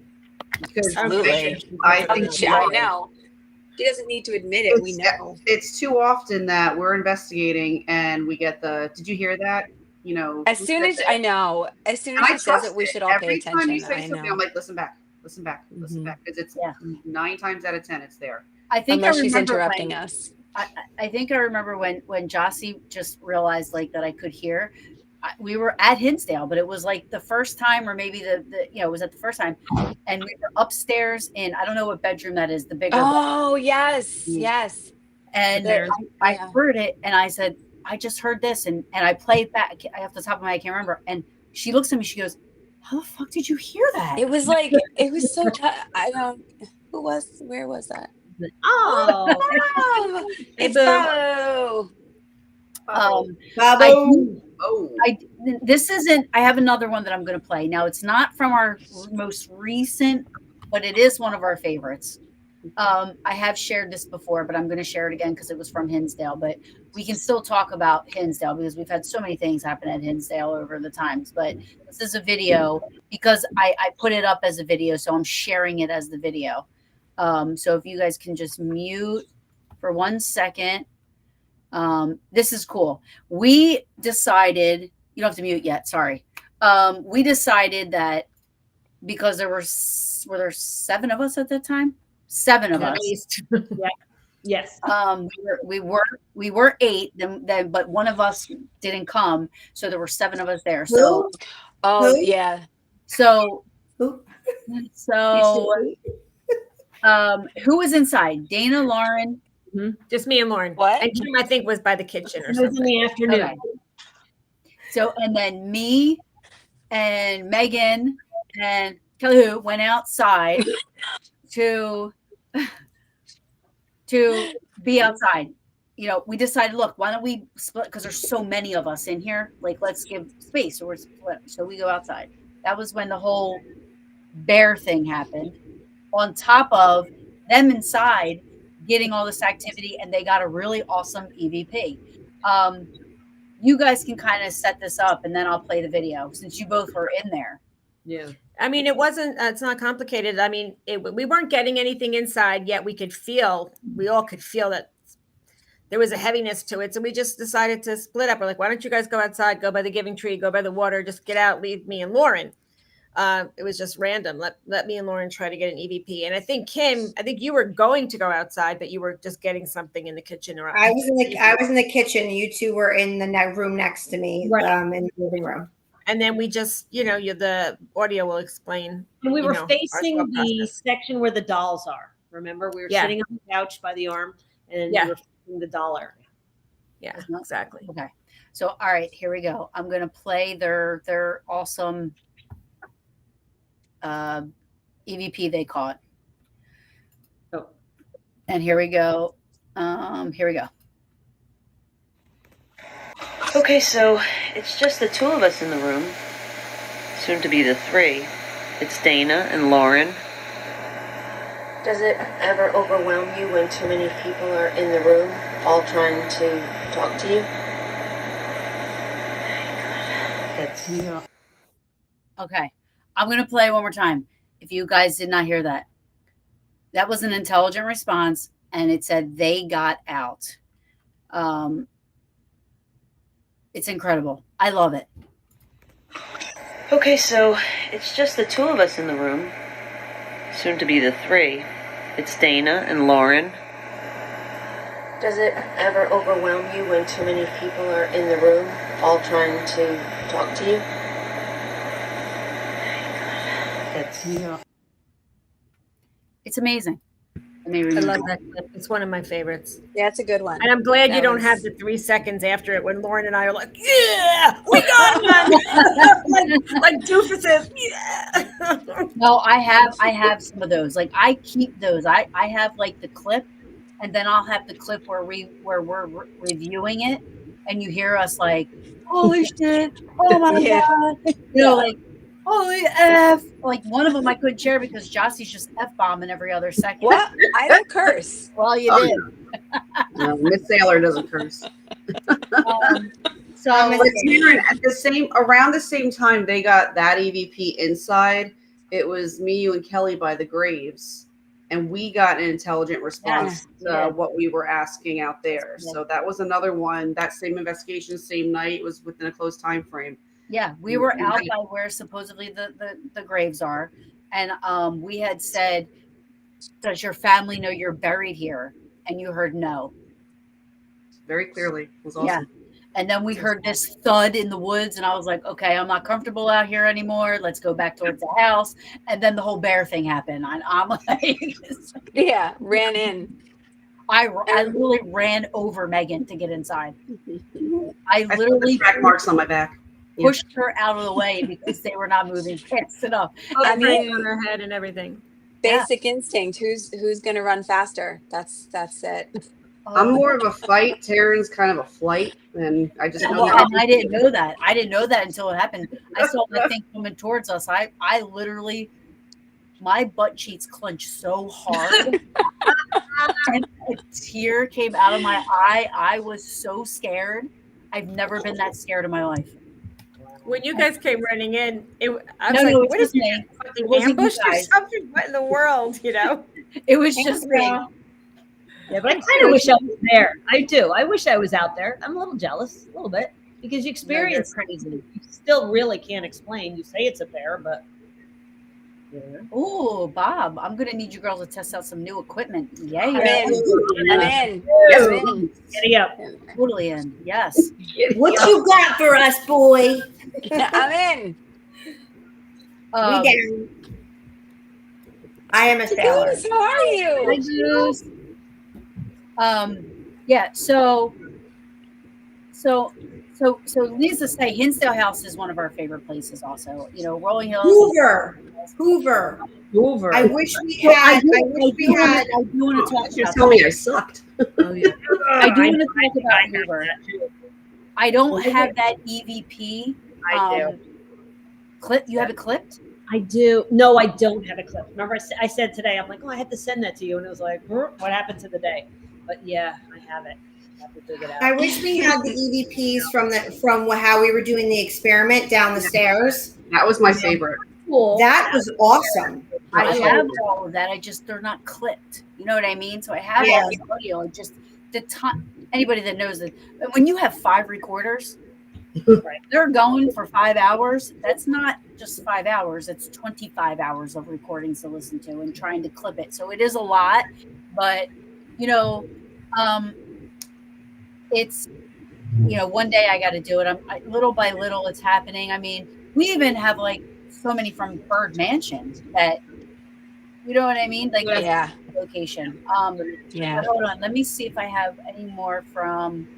Absolutely. I think I know. She doesn't need to admit it. We know. It's too often that we're investigating and we get did you hear that? You know, as soon as she says it, we should all pay attention. Every time you say something, I'm like, listen back. Because it's 9 times out of 10, it's there. I think unless I she's remember interrupting when, us. I think I remember when Jossie just realized like that I could hear. We were at Hinsdale, but it was like the first time, or maybe it was at the first time, and we were upstairs in, I don't know what bedroom that is, the bigger bedroom. Oh, yes, yes. And I heard it, and I said, I just heard this, and I played back off the top of my head, I can't remember. And she looks at me, she goes, "How the fuck did you hear that?" It was like, it was so tough. I don't, where was that? Oh, Oh, Hey, it's Boo. Babo. Babu. This isn't, I have another one that I'm going to play. Now, it's not from our most recent, but it is one of our favorites. I have shared this before, but I'm going to share it again because it was from Hinsdale. But we can still talk about Hinsdale because we've had so many things happen at Hinsdale over the times. But this is a video because I put it up as a video, so I'm sharing it as the video. So if you guys can just mute for 1 second. This is cool. We decided, you don't have to mute yet, sorry. We decided that because were there 7 of us at that time? 7 of us. Yeah. Yes. We were 8, then but one of us didn't come, so there were 7 of us there. So Yeah. So who was inside? Dana, Lauren? Just me and Lauren. What? And Kim, I think, was by the kitchen or It was something. in the afternoon. Okay. So, and then me and Megan and Kelly went outside to be outside. You know, we decided, look, why don't we split? Because there's so many of us in here. Like, let's give space, or we're split. So we go outside. That was when the whole bear thing happened. On top of them inside getting all this activity, and they got a really awesome EVP. You guys can kind of set this up, and then I'll play the video since you both were in there. Yeah. I mean, it wasn't, it's not complicated. I mean, we weren't getting anything inside yet. We all could feel that there was a heaviness to it. So we just decided to split up. We're like, why don't you guys go outside, go by the Giving Tree, go by the water, just get out, leave me and Lauren. It was just random. Let me and Lauren try to get an EVP. And I think Kim, you were going to go outside, but you were just getting something in the kitchen. Or I was in the kitchen. You two were in the room next to me, Right. In the living room. And then we just, the audio will explain. And we were facing the section where the dolls are. Remember, we were sitting on the couch by the arm, and we were facing the doll area. Yeah, exactly. Okay. So, all right, here we go. I'm going to play their awesome EVP they caught. Oh. And here we go. Here we go. Okay, so it's just the 2 of us in the room, soon to be the 3. It's Dana and Lauren. Does it ever overwhelm you when too many people are in the room, all trying to talk to you? Okay. I'm going to play one more time. If you guys did not hear that, that was an intelligent response, and it said they got out. It's incredible. I love it. Okay, so it's just the 2 of us in the room, soon to be the 3. It's Dana and Lauren. Does it ever overwhelm you when too many people are in the room, all trying to talk to you? It's amazing. I love that clip. It's one of my favorites. Yeah, it's a good one. And I'm glad you don't have the 3 seconds after it when Lauren and I are like, yeah, we got one. like doofuses. Yeah. No, I have some of those. Like, I keep those. I have like the clip, and then I'll have the clip where we're reviewing it, and you hear us like, holy shit, oh my god, like, holy F. Like, one of them I couldn't share because Jossie's just F-bombing every other second. What? I don't curse. Well, you did. No, Miss Sailor doesn't curse. So around the same time they got that EVP inside, it was me, you, and Kelly by the graves. And we got an intelligent response to what we were asking out there. Yeah. So that was another one. That same investigation, same night, was within a close time frame. Yeah, we were out by where supposedly the graves are, and we had said does your family know you're buried here? And you heard no. Very clearly. It was Yeah. awesome. And then we heard this thud in the woods, and I was like, okay, I'm not comfortable out here anymore. Let's go back towards the house. And then the whole bear thing happened. I'm like, Yeah, ran in. I literally ran over Megan to get inside. I I literally track marks on my back. pushed her out of the way because they were not moving fast enough. I mean- mean, on her head and everything. Basic instinct. Who's going to run faster? That's it. I'm more of a fight. Taryn's kind of a flight, and I just know Well, that. and I didn't know that. I didn't know that until it happened. I saw the thing coming towards us. I literally, my butt cheeks clenched so hard, and a tear came out of my eye. I was so scared. I've never been that scared in my life. When you guys came running in, I was No, like, no, it's what is just me. this? It wasn't you Ambushed or guys. something? What in the world, you know? It was just me. Yeah, but I kind of wish I was there. I do. I wish I was out there. I'm a little jealous, a little bit, because you experience crazy. You still really can't explain. You say it's a bear, but Oh, Bob, I'm gonna need you girls to test out some new equipment. Yeah, I'm yeah. in. I'm in. Yes, I'm in. getting up. Totally in. Yes. What you got for us, boy? I'm in. Um, We down. I am a sailor. Goose, how are you? Hi, Goose. Yeah. So Lisa say Hinsdale House is one of our favorite places. Also, you know, Rolling Hills. Hoover. Hoover. I wish we had. I wish we had. I do want to talk You're about. telling me I sucked. Oh, yeah. I do want to talk about I Hoover. that too. I don't have that EVP. I do. Clip. You have it clipped? I do. No, I don't have a clip. Remember, I said today, I'm like, oh, I had to send that to you, and it was like, what happened to the day? But yeah, I have it. I have to dig it out. I wish we had the EVPs from how we were doing the experiment down the stairs. That was my favorite. Cool. That was awesome. I have all of that. They're not clipped. You know what I mean? So I have all the audio. And just the time. Anybody that knows that when you have 5 recorders, they're going for 5 hours. That's not just 5 hours. It's 25 hours of recordings to listen to and trying to clip it. So it is a lot, but you know, it's, you know, one day I got to do it. Little by little, it's happening. I mean, we even have like so many from Bird Mansion that, you know what I mean? Like, Yeah. location. Yeah. But hold on. Let me see if I have any more from.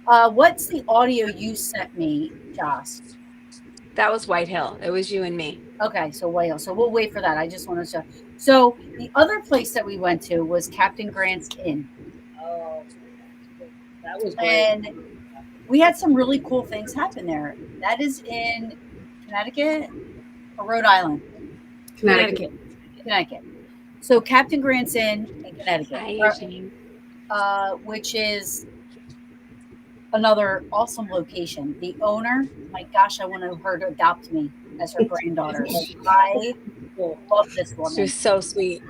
What's the audio you sent me, Joss? That was White Hill. It was you and me. Okay, so Whale. So we'll wait for that. I just wanted to. So the other place that we went to was Captain Grant's Inn. Oh, that was great. And we had some really cool things happen there. That is in Connecticut or Rhode Island? Connecticut. So Captain Grant's Inn in Connecticut, Hi, Eugene. which is another awesome location. The owner, my gosh, I want her to adopt me as her granddaughter. Like, I love this She woman. was so sweet.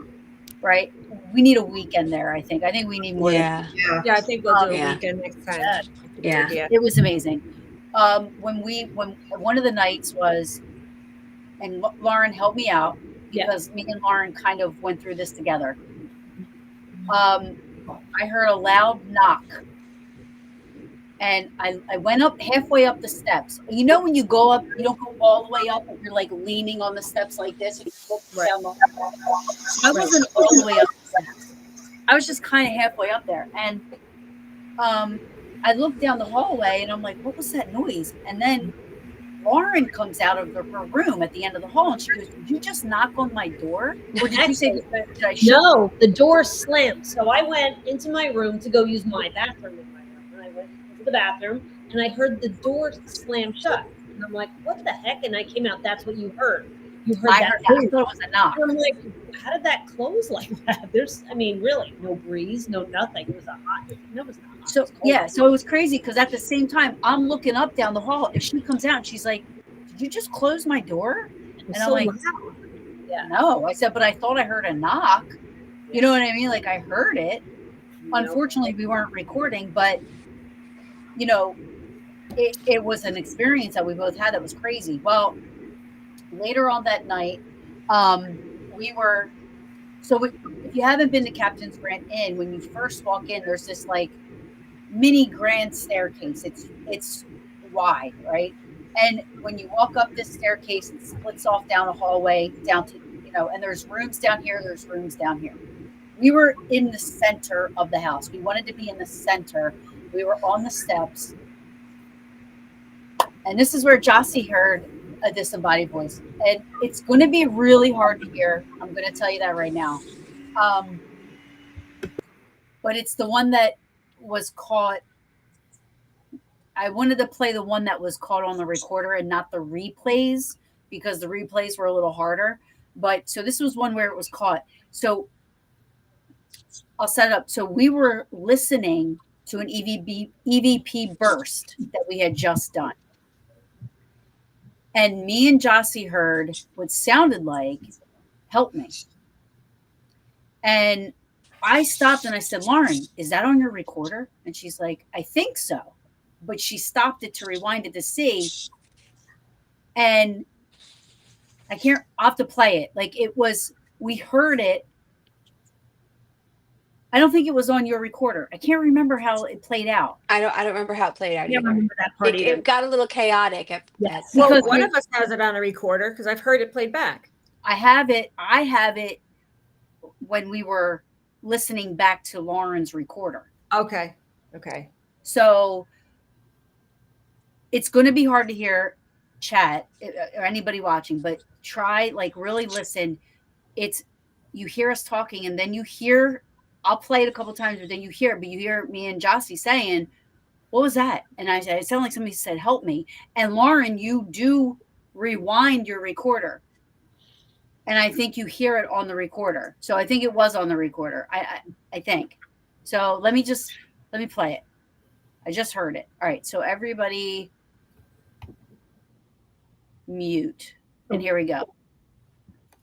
Right? We need a weekend there, I think. I think we need more Yeah. Yeah, I think we'll do a Yeah. weekend next time. Yeah. Yeah. It was amazing. When one of the nights was, and Lauren helped me out because me and Lauren kind of went through this together. I heard a loud knock, and I went up halfway up the steps. You know, when you go up, you don't go all the way up, but you're like leaning on the steps like this. And you look down the I wasn't all the way up the steps. I was just kind of halfway up there, and I looked down the hallway and I'm like, what was that noise? And then Lauren comes out of her room at the end of the hall and she goes, did you just knock on my door? Or did you say, did I shut? No, the door slammed. So I went into my room to go use my bathroom in my room. And I went into the bathroom and I heard the door slam shut. And I'm like, what the heck? And I came out, that's what you heard. You heard I that. heard that. I thought it was a knock. And I'm like, how did that close like that? Really, no breeze, no nothing. It was that was not hot. So yeah, so it was crazy because at the same time I'm looking up down the hall and she comes out and she's like, did you just close my door? And I'm like, no. I said, but I thought I heard a knock. You know what I mean? Like I heard it. Unfortunately, we weren't recording, but you know, it was an experience that we both had that was crazy. Well, later on that night, we were So if you haven't been to Captain's Grand Inn, when you first walk in, there's this like mini grand staircase. It's wide, right? And when you walk up this staircase, it splits off down a hallway down to, and there's rooms down here, there's rooms down here. We were in the center of the house. We wanted to be in the center. We were on the steps. And this is where Jossie heard a disembodied voice. And it's going to be really hard to hear. I'm going to tell you that right now. But it's the one that was caught. I wanted to play the one that was caught on the recorder and not the replays, because the replays were a little harder. But so this was one where it was caught. So I'll set it up. So we were listening to an EVP burst that we had just done. And me and Jossie heard what sounded like, "Help me." And I stopped and I said, "Lauren, is that on your recorder?" And she's like, "I think so." But she stopped it to rewind it to see. And I'll have to play it. Like we heard it. I don't think it was on your recorder. I can't remember how it played out. I don't remember how it played out. I don't remember that part either. It got a little chaotic. Yes. Well, one of us has it on a recorder because I've heard it played back. I have it when we were listening back to Lauren's recorder. Okay. So it's going to be hard to hear chat or anybody watching, but try, like, really listen. You hear us talking, and then you hear, I'll play it a couple times, but then you hear me and Jossie saying, "What was that?" And I said, "It sounded like somebody said, 'Help me.'" And Lauren, you do rewind your recorder. And I think you hear it on the recorder. So I think it was on the recorder. I think. So let me play it. I just heard it. All right. So everybody mute. And here we go.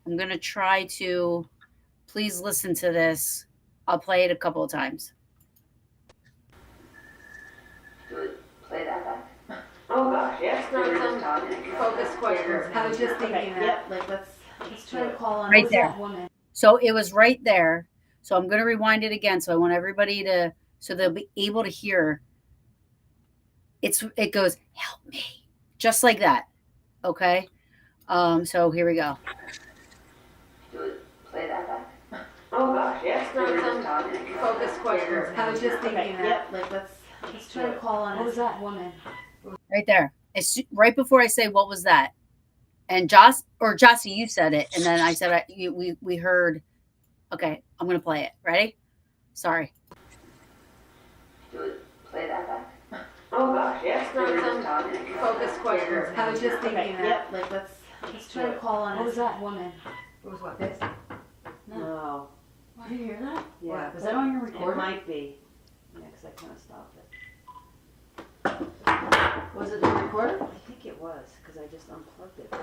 I'm going to try to, please listen to this. I'll play it a couple of times. Play that back. Oh gosh, yes. Focus questions. I was just thinking that. Like, let's try to call on Right there. that woman. So it was right there. So I'm going to rewind it again. So I want everybody so they'll be able to hear. It goes, "Help me," just like that. Okay. So here we go. Play that back. Oh gosh, yes. Focus questions. I was just thinking that. Like, let's try to call on that woman. Right there. It's right before I say, "What was that?" And Jossie, you said it, and then I said, we heard. Okay, I'm gonna play it. Ready? Sorry. Play that back. Oh gosh, yes. Focus questions. I was just thinking that. Like, let's try to call on that woman. It was what, this? No. Did you hear that? Yeah. Was that on your recorder? It might be. Yeah, because I kind of stopped it. Was it the recorder? I think it was, because I just unplugged it.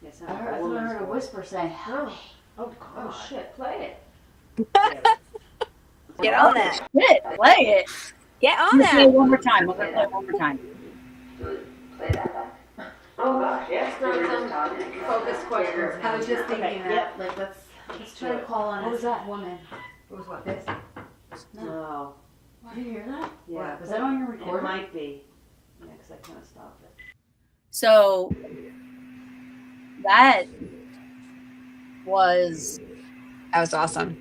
Yes, I heard a whisper saying, "Help me." Oh, Oh shit! Play it. Get on that. Play it. Get on I'm gonna play it that. one more time. I'm gonna play it one more time. Play that back. Oh gosh, yes. Focus questions. I was just thinking that. Like, let's try to call on that woman. It was what, this? No. Did you hear that? Yeah. Was that on your recorder? It might be. Yeah, because I kind of stopped it. So that was awesome.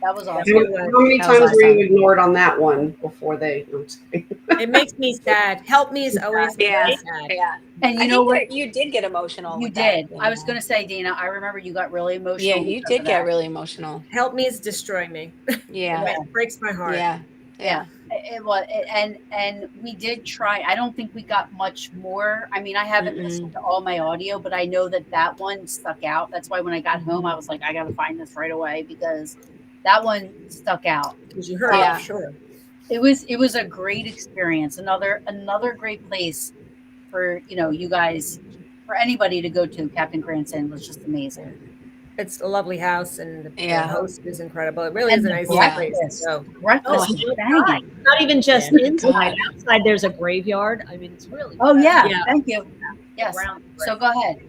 That was awesome. How many That was times were awesome. you ignored on that one before they? I'm just kidding. It makes me sad. Help me is always Yeah. very sad. Yeah. And I you know think what? you did get emotional. You with that. did. I was going to say, Dina, I remember you got really emotional. Yeah, you because did of get that. really emotional. Help me is destroying me. Yeah. It breaks my heart. Yeah. Yeah. It was, and we did try. I don't think we got much more. I mean, I haven't listened to all my audio, but I know that one stuck out. That's why when I got home, I was like, I got to find this right away because that one stuck out. Because you heard Yeah. it, sure. It was a great experience. Another great place for you guys, for anybody to go to. Captain Cranston was just amazing. It's a lovely house, and the Yeah. host is incredible. It really And is a the nice breakfast. place. So Breakfast Oh, was banging. Not even just Yeah. inside. Outside, there's a graveyard. I mean, it's really. Oh yeah, Yeah. thank you. Yes. Around So go ahead.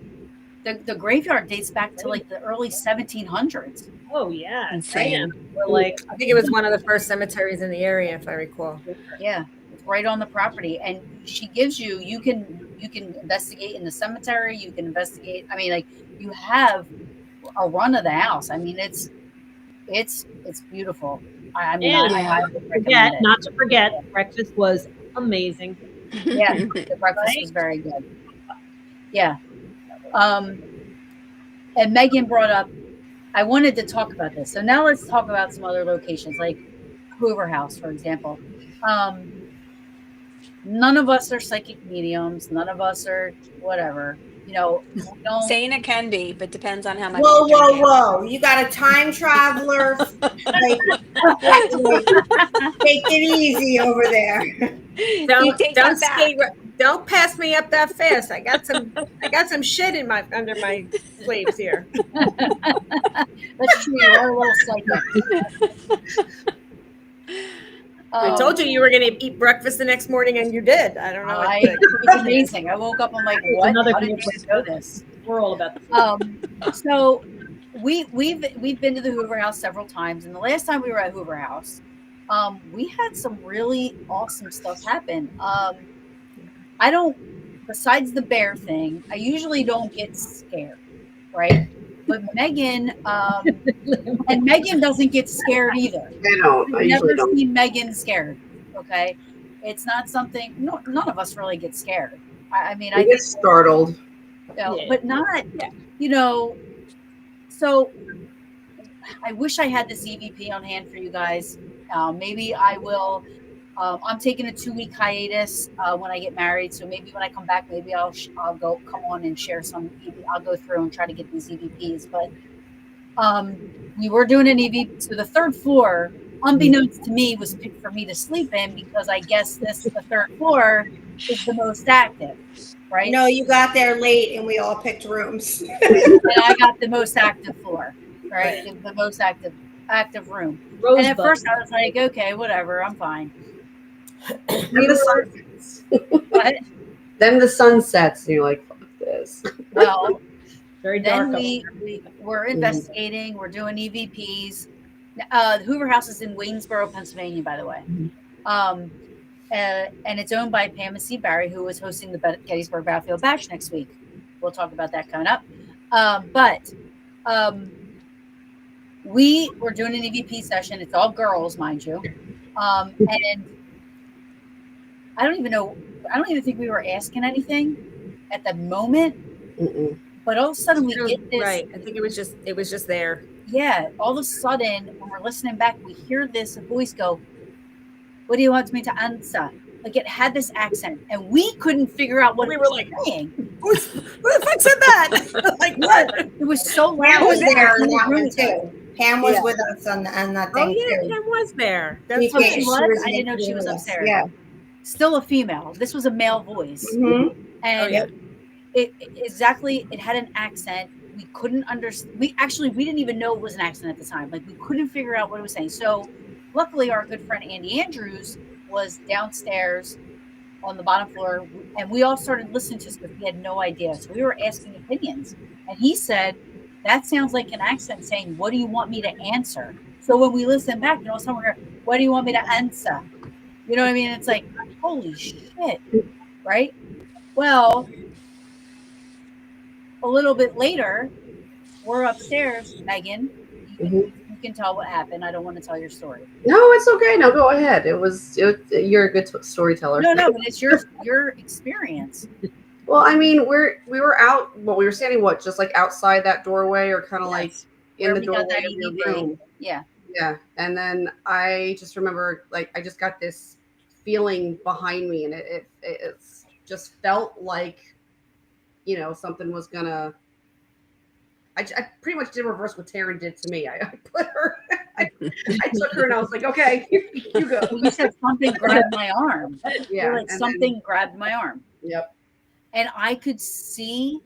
the graveyard dates back to like the early 1700s. Oh yeah, Insane. We're like, I think it was one of the first cemeteries in the area, if I recall. Yeah, it's right on the property, and she gives you. You can investigate in the cemetery. You can investigate. I mean, like you have a run of the house. I mean, it's beautiful. I mean, and I would recommend it. not to forget, breakfast was amazing. Yeah, the breakfast was very good. Yeah. And Megan brought up, I wanted to talk about this. So now let's talk about some other locations, like Hoover House, for example. None of us are psychic mediums. None of us are whatever. You know, we don't. Saying it can be, but depends on how much. Whoa, you're whoa, drinking. whoa! You got a time traveler. Like, take it easy over there. Don't pass me up that fast. I got some shit under my sleeves here. That's true. You're a little psychic. I told you were going to eat breakfast the next morning, and you did. I don't know. It was amazing. I woke up. I'm like, what? How did you know this? We're all about the So we've been to the Hoover House several times, and the last time we were at Hoover House, we had some really awesome stuff happen. I don't, besides the bear thing, I usually don't get scared, right? But Megan, and Megan doesn't get scared either. I don't. I've never seen Megan scared. Okay, it's not something. No, none of us really get scared. I mean, I get startled, but not. You know, so I wish I had this EVP on hand for you guys. Maybe I will. I'm taking a 2-week hiatus when I get married, so maybe when I come back, maybe I'll come on and share some. I'll go through and try to get these EVPs. But we were doing an EVP, so the third floor, unbeknownst to me, was picked for me to sleep in because I guess the third floor is the most active, right? No, you got there late, and we all picked rooms. And I got the most active floor, right? The most active room. And at first, I was like, okay, whatever, I'm fine. Then the sun sets, and you're like, fuck this. Well, very dark. Then we're investigating. We're doing EVPs. The Hoover House is in Waynesboro, Pennsylvania, by the way. And it's owned by Pam and Steve Barry, who is hosting the Gettysburg Battlefield Bash next week. We'll talk about that coming up. But we were doing an EVP session. It's all girls, mind you. And I don't even think we were asking anything at the moment. But all of a sudden we get this. Right. I think it was just there. Yeah. All of a sudden, when we're listening back, we hear this voice go, "What do you want me to answer?" Like it had this accent, and we couldn't figure out what we were like saying. Who the fuck said that? Like what? It was so loud. Pam was there in that one too. Pam was with us on that thing. Oh yeah, too. Pam was there. That's what she was. I didn't know she was upstairs. Yeah. Still a female. This was a male voice. And it had an accent. We couldn't understand. We didn't even know it was an accent at the time. Like we couldn't figure out what it was saying. So luckily our good friend Andy Andrews was downstairs on the bottom floor, and we all started listening to this because we had no idea. So we were asking opinions, and he said, "That sounds like an accent saying, what do you want me to answer?" So when we listen back, you know, somewhere, "What do you want me to answer?" You know what I mean? It's like, holy shit, right? Well, a little bit later, we're upstairs, Megan. You can tell what happened. I don't want to tell your story. No, it's okay. No, go ahead. You're a good storyteller. No, but it's your experience. Well, I mean, we were out. Well, we were standing just like outside that doorway, or kind of like in the doorway of your room. Yeah. Yeah, and then I just remember, like, I just got this feeling behind me, and it just felt like, you know, something was gonna. I pretty much did reverse what Taryn did to me. I put her, I took her, and I was like, okay, you go. You said something grabbed my arm. Yeah, you're like something grabbed my arm. Yep. And I could see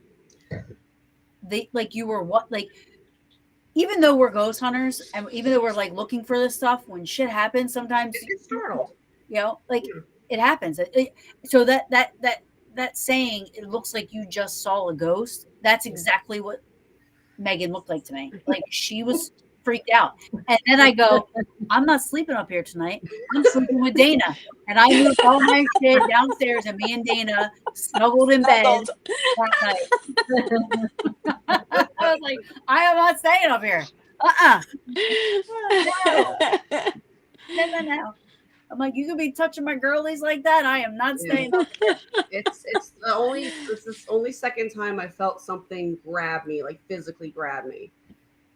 you were even though we're ghost hunters, and even though we're like looking for this stuff, when shit happens, sometimes you get startled. You know, like it happens. So that that saying, it looks like you just saw a ghost, that's exactly what Megan looked like to me. Like, she was freaked out. And then I go, I'm not sleeping up here tonight. I'm sleeping with Dana. And I moved all my shit downstairs, and me and Dana snuggled in bed that night. I was like, I am not staying up here. No. I'm like, you could be touching my girlies like that. I am not staying up here. It's the only second time I felt something grab me, like physically grab me.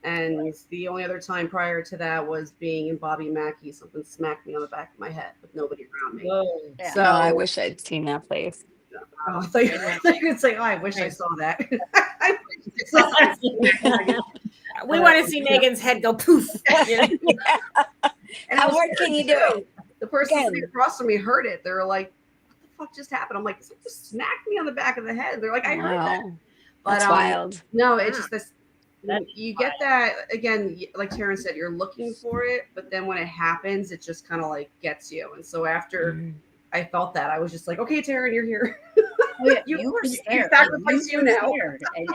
And the only other time prior to that was being in Bobby Mackey. Something smacked me on the back of my head with nobody around me. Yeah. So I wish I'd seen that place. I thought you could say, "Oh, I wish I saw that." We want to see Megan's head go poof. And What can you do? The person sitting across from me heard it. They were like, "What the fuck just happened?" I'm like, "Something just smacked me on the back of the head." They're like, "I heard that." But, That's wild. No, it's just this. You get that again, like Taryn said, you're looking for it, but then when it happens, it just kind of like gets you. And so after I felt that, I was just like, "Okay, Taryn, you're here." You were scared. You now. Scared. And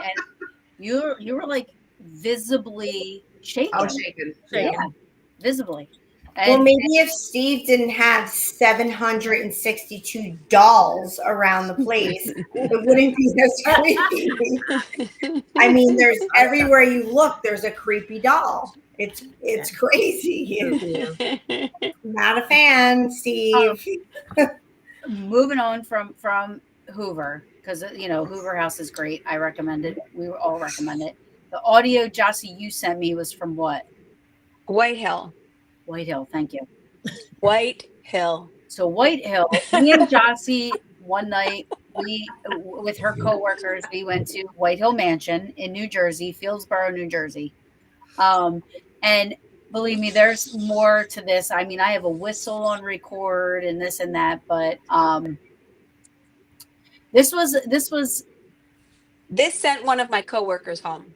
you were like visibly shaking. I was shaking. Yeah, visibly. Well, maybe if Steve didn't have 762 dolls around the place, it wouldn't be as creepy. I mean, there's everywhere you look, there's a creepy doll. It's crazy. Not a fan, Steve. Moving on from Hoover, because Hoover House is great. I recommend it. We all recommend it. The audio, Jossie, you sent me was from what? White Hill. White Hill, thank you. White Hill. So White Hill, me and Jossie one night, we with her coworkers, we went to White Hill Mansion in New Jersey, Fieldsboro, New Jersey. And believe me, there's more to this. I mean, I have a whistle on record and this and that, but this sent one of my coworkers home.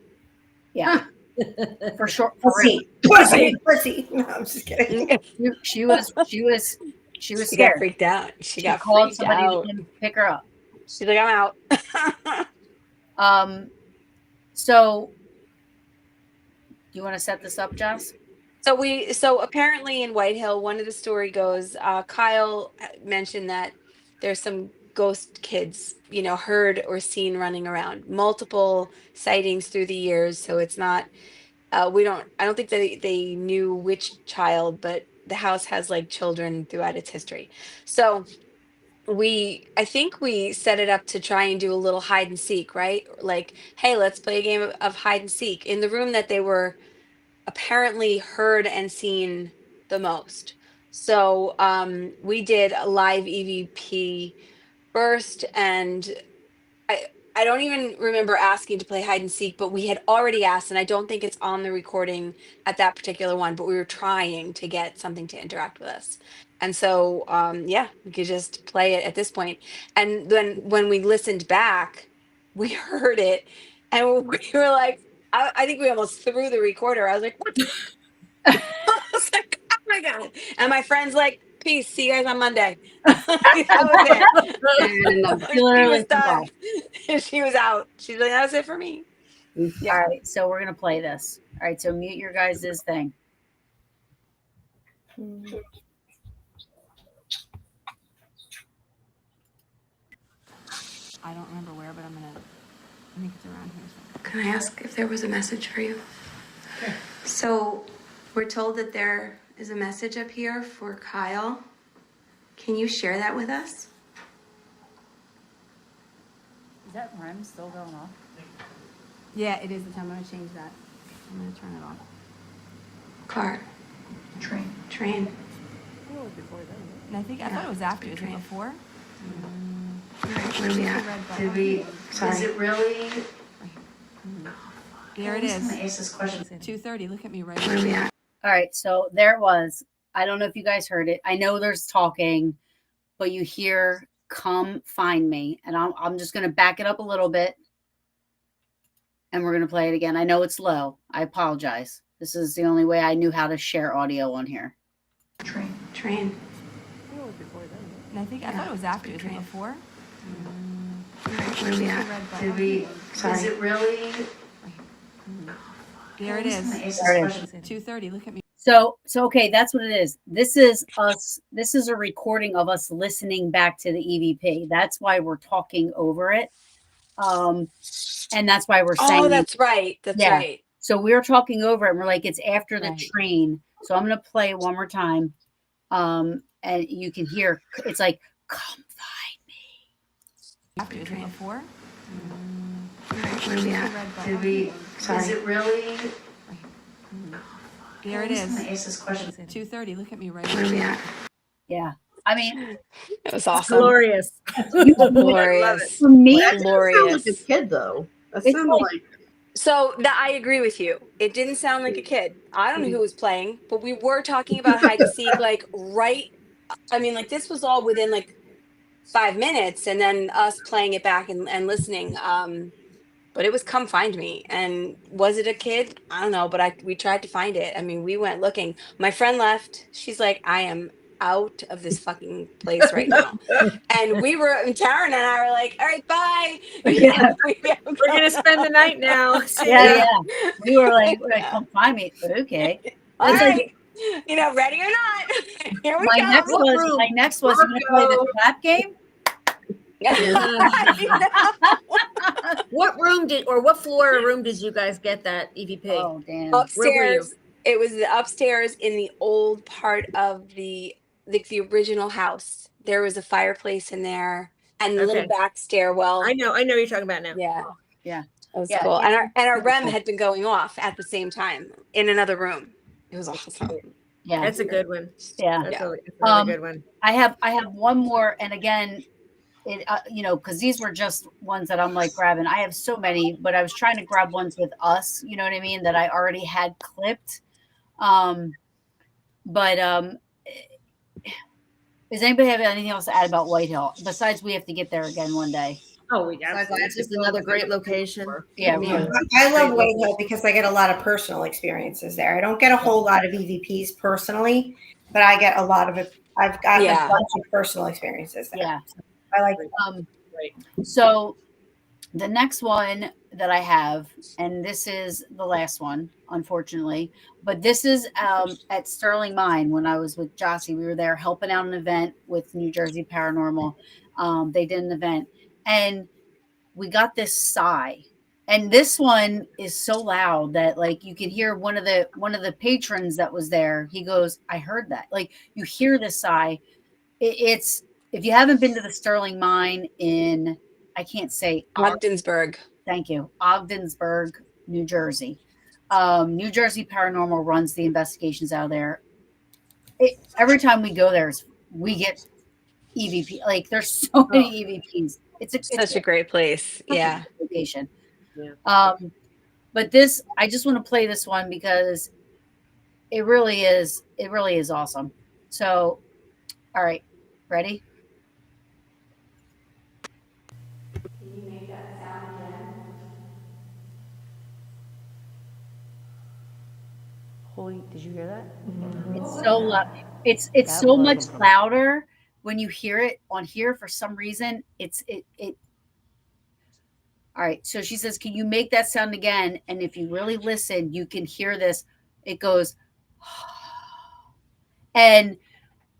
Yeah. For sure. Pussy. No, I'm just kidding. She was scared. Got freaked out. She got called freaked somebody out. to pick her up. She's like, I'm out. So do you want to set this up, Joss? So apparently in White Hill, one of the story goes, Kyle mentioned that there's some ghost kids, heard or seen running around, multiple sightings through the years. So it's not, I don't think that they knew which child, but the house has like children throughout its history. So I think we set it up to try and do a little hide and seek, right? Like, hey, let's play a game of hide and seek in the room that they were apparently heard and seen the most. So we did a live EVP first, and I don't even remember asking to play hide and seek, but we had already asked, and I don't think it's on the recording at that particular one, but we were trying to get something to interact with us. And so, we could just play it at this point. And then when we listened back, we heard it, and we were like, I think we almost threw the recorder. I was like, what? I was like, oh my God. And my friend's like, peace, see you guys on Monday. That was it. She was done. She was out. She's like, that was it for me. Yeah. All right, so we're gonna play this. All right, so mute your guys' thing. I don't remember where, but I think it's around here somewhere. Can I ask if there was a message for you? Sure. So we're told that there is a message up here for Kyle. Can you share that with us? Is that REM still going off? Yeah, it is the time. I'm going to change that. I'm going to turn it off. Car. Train. And I thought it was after. Is it before? All right, where are we at? Sorry. Is it really? There it is. Ace's question. 2:30. Look at me right Where are we at? All right, so there it was. I don't know if you guys heard it. I know there's talking, but you hear "come find me," and I'm just going to back it up a little bit, and we're going to play it again. I know it's low. I apologize. This is the only way I knew how to share audio on here. Train. And I thought it was after. Is it before? Where are we at? Did we? Sorry. Is it really? There it is. There it is. 2:30. Look at me. So okay, that's what it is. This is us. This is a recording of us listening back to the EVP. That's why we're talking over it. And that's why we're saying. Oh, that's right. That's right. So we're talking over it and we're like, it's after the Right. train. So I'm going to play it one more time. And you can hear, it's like, come find me. After, is it before? Where are we at? Did we? Sorry. Is it really? There it is. Ace's question. 2:30. Look at me right Where are we at? Yeah. I mean, It was awesome. Glorious. Glorious. for me, That doesn't sound like a Glorious. kid though. That It's sounded like So that I agree with you. It didn't sound like a kid. I don't know who was playing, but we were talking about hide and seek like right. I mean, like this was all within like 5 minutes, and then us playing it back and listening. But it was Come Find Me. And was it a kid? I don't know, but we tried to find it. I mean, we went looking. My friend left. She's like, I am out of this fucking place right now. And Taryn and I were like, all right, bye. Yeah. We're gonna spend the night now. yeah. We were like, come find me. Okay. All It's right. like, You know, ready or not. Here we my go. next was you going to play the clap game? What room what floor or room did you guys get that EVP? Oh, damn. Upstairs. It was the upstairs in the old part of the original house. There was a fireplace in there and the little back stairwell. I know what you're talking about now. Yeah. Yeah. That was cool. And our REM had been going off at the same time in another room. It was awesome. Yeah. That's a good one. Yeah. That's a really good one. I have one more, and again, it because these were just ones that I'm like grabbing. I have so many, but I was trying to grab ones with us, you know what I mean, that I already had clipped. Does anybody have anything else to add about Whitehill? Besides, we have to get there again one day. Oh, yeah. It's just another great location. Yeah. I love Whitehill because I get a lot of personal experiences there. I don't get a whole lot of EVPs personally, but I get a lot of it. I've got a bunch of personal experiences there. Yeah. I like it. So the next one that I have, and this is the last one, unfortunately, but this is at Sterling Mine when I was with Jossie. We were there helping out an event with New Jersey Paranormal. They did an event, and we got this sigh. And this one is so loud that like you could hear one of the patrons that was there. He goes, "I heard that." Like you hear this sigh. It's if you haven't been to the Sterling Mine in, I can't say Ogdensburg. Thank you. Ogdensburg, New Jersey. New Jersey Paranormal runs the investigations out of there. Every time we go there, we get EVP. Like there's so many EVPs. It's such a great place. Yeah. Location. Yeah. But this, I just want to play this one because it really is awesome. So, all right, ready? Holy, did you hear that? It's so loud. It's so much louder when you hear it on here for some reason. It. All right. So she says, "Can you make that sound again?" And if you really listen, you can hear this. It goes, and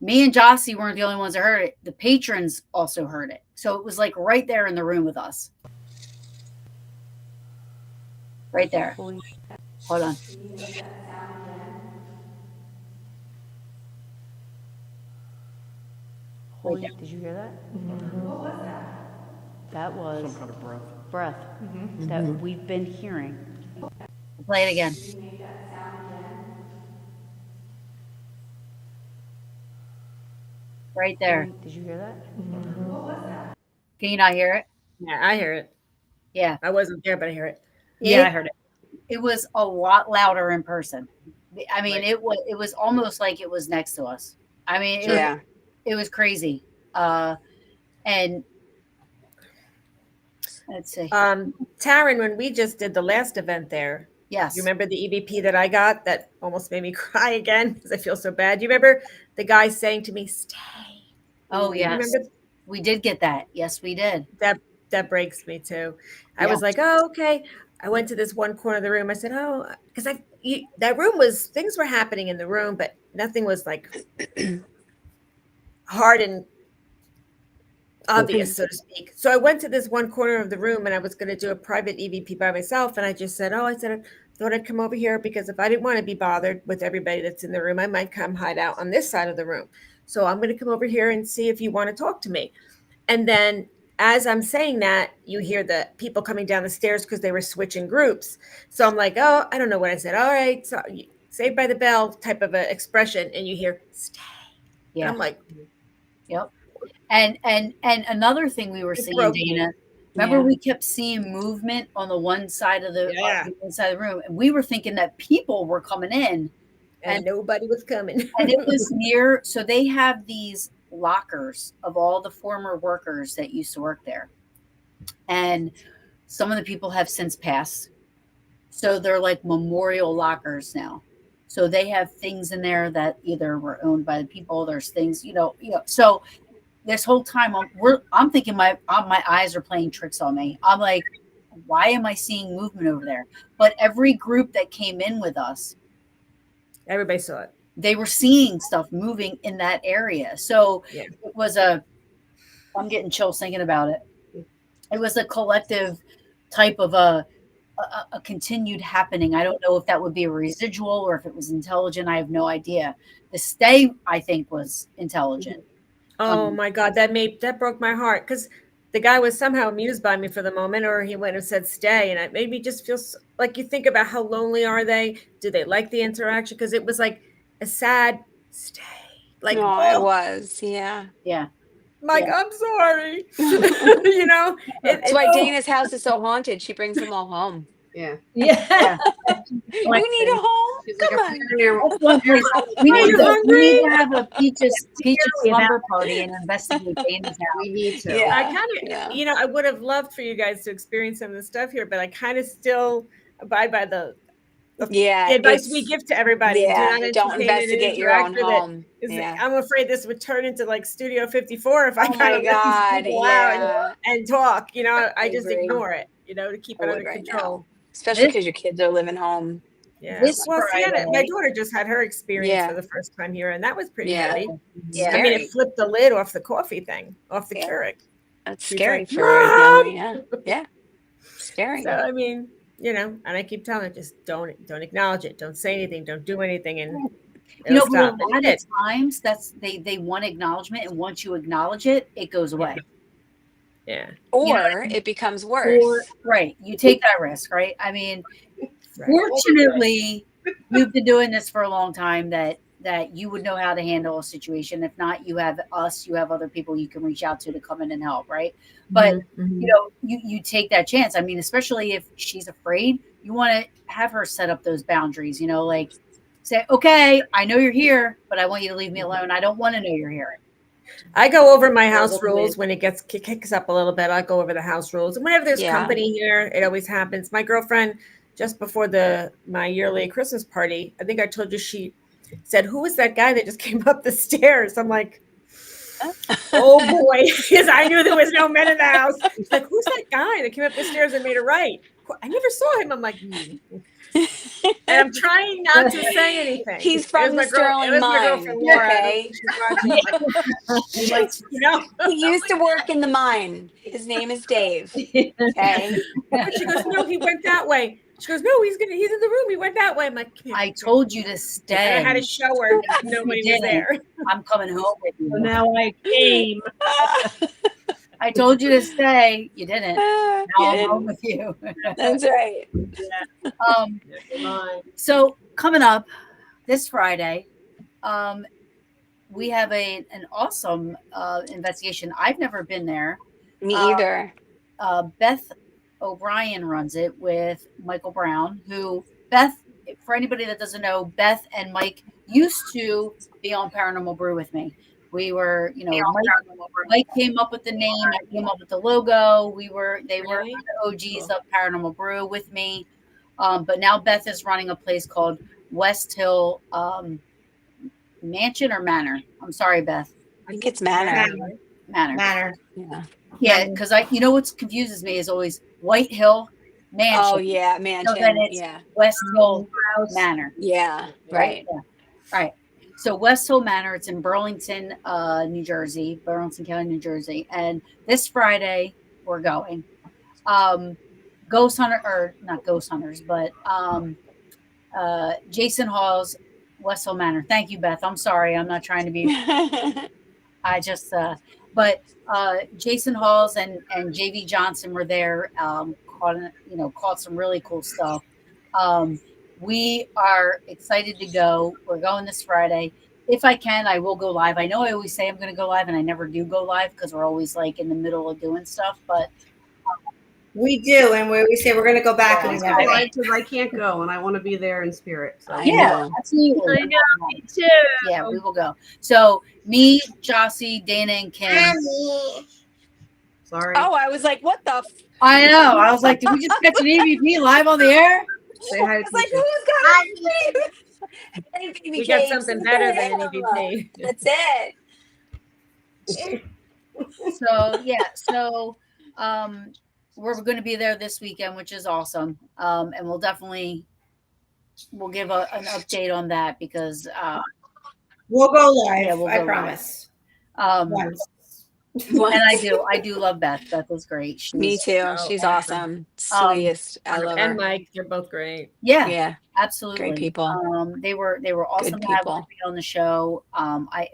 me and Jossie weren't the only ones that heard it. The patrons also heard it. So it was like right there in the room with us. Right there. Hold on. Holy, did you hear that? What was that? That was Some kind of breath that we've been hearing. Play it again. Right there. Holy, did you hear that? What was that? Can you not hear it? Yeah, I hear it. Yeah. I wasn't there, but I hear it. Yeah, I heard it. It was a lot louder in person. I mean, it was almost like it was next to us. I mean, it was crazy. And let's see. Taryn, when we just did the last event there, yes. You remember the EVP that I got that almost made me cry again because I feel so bad? You remember the guy saying to me, "Stay"? Oh, yes. Remember? We did get that. Yes, we did. that breaks me too. I Yeah. was like, oh, okay. I went to this one corner of the room. I said, oh, because that room was, things were happening in the room, but nothing was like hard and obvious, so to speak. So I went to this one corner of the room and I was going to do a private EVP by myself. And I just said, oh, I thought I'd come over here because if I didn't want to be bothered with everybody that's in the room, I might come hide out on this side of the room. So I'm going to come over here and see if you want to talk to me. And then as I'm saying that, you hear the people coming down the stairs because they were switching groups. So I'm like, oh, I don't know what I said. All right. So Saved by the Bell type of an expression. And you hear, stay. Yeah. And I'm like, yep. And another thing we were seeing, Dana, remember we kept seeing movement on the one side of the inside of the room, and we were thinking that people were coming in, and nobody was coming. And it was near. So they have these lockers of all the former workers that used to work there, and some of the people have since passed. So they're like memorial lockers now. So they have things in there that either were owned by the people. There's things, So this whole time I'm thinking my eyes are playing tricks on me. I'm like, why am I seeing movement over there? But every group that came in with us, everybody saw it. They were seeing stuff moving in that area. So it was I'm getting chills thinking about it. It was a collective type of a continued happening. I don't know if that would be a residual or if it was intelligent. I have no idea. The stay, I think, was intelligent. Oh my God, that broke my heart because the guy was somehow amused by me for the moment, or he went and said stay, and it made me just feel like you think about how lonely are they? Do they like the interaction? Because it was like a sad stay. Like it was, yeah. Mike, I'm sorry. That's why Dana's house is so haunted. She brings them all home. Yeah. You need a home? Come on. We need to have a Peaches slumber party and investigate Dana's house. We need to. Yeah. I kind of, I would have loved for you guys to experience some of the stuff here, but I kind of still abide by the advice we give to everybody. Yeah, don't investigate your own home. I'm afraid this would turn into like Studio 54 if I kind of out and talk. I just ignore it. To keep it under control. Especially because your kids are living home. Yeah. Sienna, my daughter just had her experience for the first time here, and that was pretty heavy. Yeah. I mean, it flipped the lid off the coffee thing, off the Keurig. That's scary for a young. Yeah. Scary. So I mean, and I keep telling her, just don't acknowledge it, don't say anything, don't do anything, and stop. A lot of times they want acknowledgement, and once you acknowledge it, it goes away. Yeah. Or it becomes worse. Right. You take that risk, right? I mean, fortunately, you've been doing this for a long time that you would know how to handle a situation. If not, you have us, you have other people you can reach out to come in and help, right? But, you take that chance. I mean, especially if she's afraid, you want to have her set up those boundaries, like say, okay, I know you're here, but I want you to leave me alone. I don't want to know you're here. I go over my house rules when it kicks up a little bit. I go over the house rules, and whenever there's company here, it always happens. My girlfriend, just before my yearly Christmas party, I think I told you, she said, "Who was that guy that just came up the stairs?" I'm like, "Oh boy," because I knew there was no men in the house. She's like, "Who's that guy that came up the stairs and made a right?" I never saw him. I'm like, and I'm trying not to say anything. He's from the Sterling mine. Okay. He used to work in the mine. His name is Dave. Okay. But she goes, no, he went that way. She goes, no, he's in the room. He went that way. I'm like, I told you to stay. I had to show her. Nobody was there. I'm coming home with you. So now I came. I told you to stay. You didn't. Now I'm home with you. That's right. So coming up this Friday, we have an awesome investigation. I've never been there. Me either. Beth O'Brien runs it with Michael Brown, who Beth, for anybody that doesn't know, Beth and Mike used to be on Paranormal Brew with me. We were, Mike came up with the name, I came up with the logo. They were the OGs of Paranormal Brew with me. But now Beth is running a place called West Hill Mansion or Manor. I'm sorry, Beth. I think it's Manor. Manor. Yeah. Yeah, because you know what confuses me is always White Hill Mansion. Oh yeah, So mansion. then it's Yeah. West Hill Manor. Yeah. Right. Right. Yeah. Right. So West Hill Manor, it's in Burlington, New Jersey, Burlington County, New Jersey, and this Friday we're going. Ghost Hunter, or not Ghost Hunters, but Jason Hall's West Hill Manor. Thank you, Beth. I'm sorry. I'm not trying to be. I just, but Jason Halls and JV Johnson were there. Caught some really cool stuff. We are excited to go. We're going this Friday. If I can, I will go live. I know I always say I'm going to go live, and I never do go live because we're always like in the middle of doing stuff. But we do, and we say we're going to go back and never. Because I can't go, and I want to be there in spirit. So. Yeah, absolutely. I know, me too. Yeah, we will go. So me, Jossie, Dana, and Kim. Sorry. Oh, I was like, what the? I know. I was like, did we just catch an EVP live on the air? Say hi. It's like, who's got an EVP? We got something better than an EVP. That's it. So we're going to be there this weekend, which is awesome. And we'll give an update on that because we'll go live. Yeah, I promise. And I do love Beth. Beth was great. Me too. She's awesome. Sweetest. I love her. And Mike, they're both great. Yeah, absolutely. Great people. They were awesome to have me on the show. I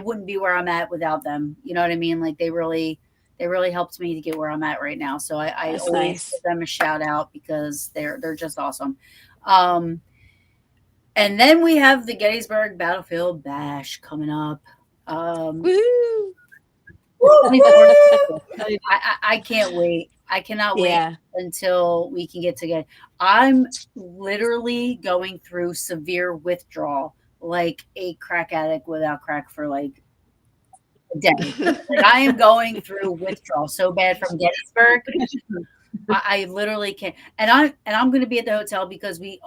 wouldn't be where I'm at without them. You know what I mean? Like they really helped me to get where I'm at right now. So I always give them a shout out because they're just awesome. And then we have the Gettysburg Battlefield Bash coming up. Woo! I can't wait. I cannot wait until we can get together. I'm literally going through severe withdrawal, like a crack addict without crack for like a day. Like, I am going through withdrawal so bad from Gettysburg. I literally can't. And I'm going to be at the hotel because we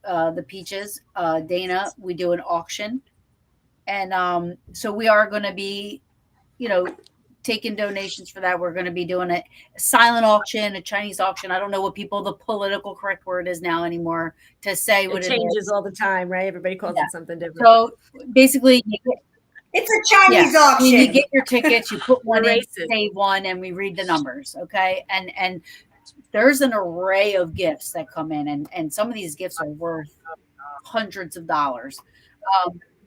the Peaches, Dana, we do an auction, and so we are going to be, taking donations for that. We're going to be doing a silent auction, a Chinese auction. I don't know what the political correct word is now anymore to say what it changes all the time, right? Everybody calls it something different. So basically, it's a Chinese auction. You get your tickets, you put one in, save one, and we read the numbers. Okay. And there's an array of gifts that come in, and some of these gifts are worth hundreds of dollars.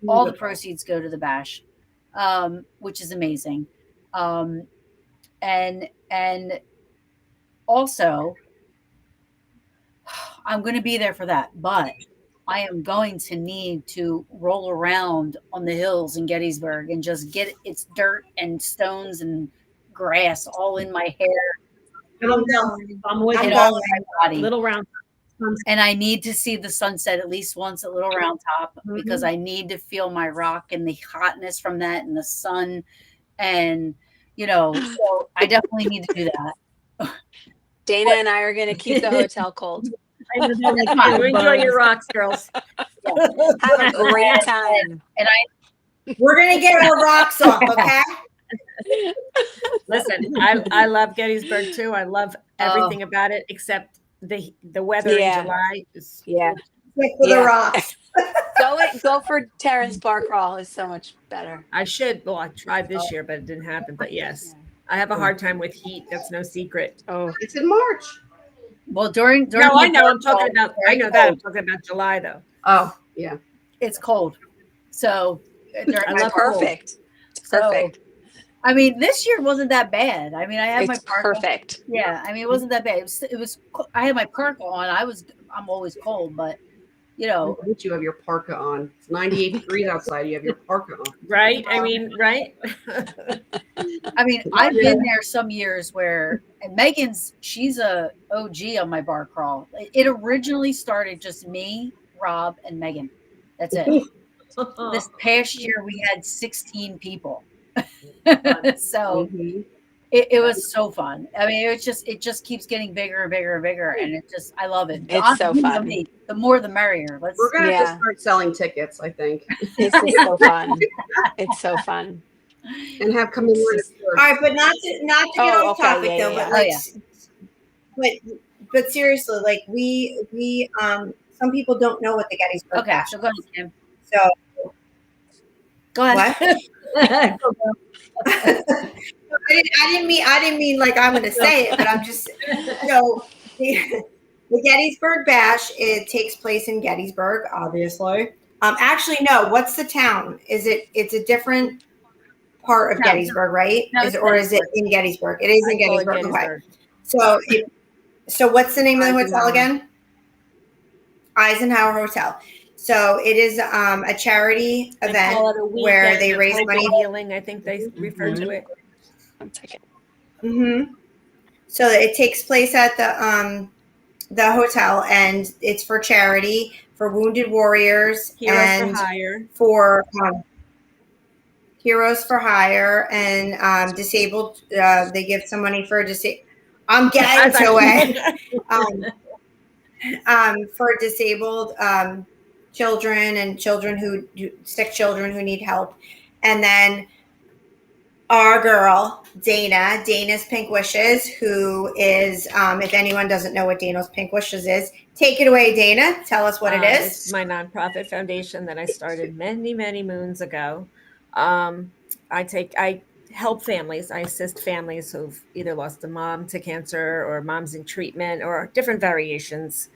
All the proceeds go to the bash, which is amazing. And also I'm going to be there for that, but I am going to need to roll around on the hills in Gettysburg and just get its dirt and stones and grass all in my hair. I'm with you. All my body. Little Round Top. And I need to see the sunset at least once at Little Round Top because I need to feel my rock and the hotness from that and the sun. And, so I definitely need to do that. Dana and I are going to keep the hotel cold. Enjoy your rocks, girls. Have a great time. And we're going to get our rocks off, okay? Listen, I love Gettysburg too. I love everything about it except the weather in July. The rocks. Go for Terrence Bar Crawl is so much better. I should. Well, I tried this year, but it didn't happen. But yes, I have a hard time with heat. That's no secret. Oh, it's in March. Well, during no, I know. I'm talking about. I know that. I'm talking about July though. Oh, yeah. It's cold. So I love perfect. It's perfect. I mean, this year wasn't that bad. I mean, I had my parka. Perfect. Yeah, I mean, it wasn't that bad. It was. I had my parka on. I'm always cold, but you have your parka on. It's 98 degrees outside. You have your parka on. Right. I mean, right. I mean, I've been there some years where, and she's a OG on my bar crawl. It originally started just me, Rob, and Megan. That's it. This past year we had 16 people. So it was so fun. I mean, it just keeps getting bigger and bigger and bigger, and I love it. It's so fun. The more the merrier. We're gonna have to start selling tickets, I think. It's just so fun. It's so fun. and have come in. All right, but not to get Oh, off okay, topic yeah, though, yeah. but like, but seriously, like we some people don't know what the Gettysburg Okay, Bash so go ahead, is. Kim. So Go ahead. what? I didn't mean like I'm going to say it, but I'm just so the Gettysburg Bash. It takes place in Gettysburg, obviously. Actually, no. What's the town? It's a different part of No. Gettysburg, right? No, Is it's or is it Gettysburg. in Gettysburg? It is in I call it Gettysburg. Okay. Gettysburg. So so what's the name of the hotel Eisenhower. again? Eisenhower Hotel. So it is a charity They event call it a where weekend they of raise hope money. and healing. I think they refer to it. One second. Mm-hmm. So it takes place at the hotel, and it's for charity for wounded warriors Heroes for and Hire. for Heroes for Hire and disabled. They give some money for disabled. I'm getting to it. For disabled children and sick children who need help, and then our girl Dana's Pink Wishes, who is if anyone doesn't know what Dana's Pink Wishes is, take it away, Dana. Tell us what it is. It's my nonprofit foundation that I started many moons ago. I help families. I assist families who've either lost a mom to cancer or mom's in treatment or different variations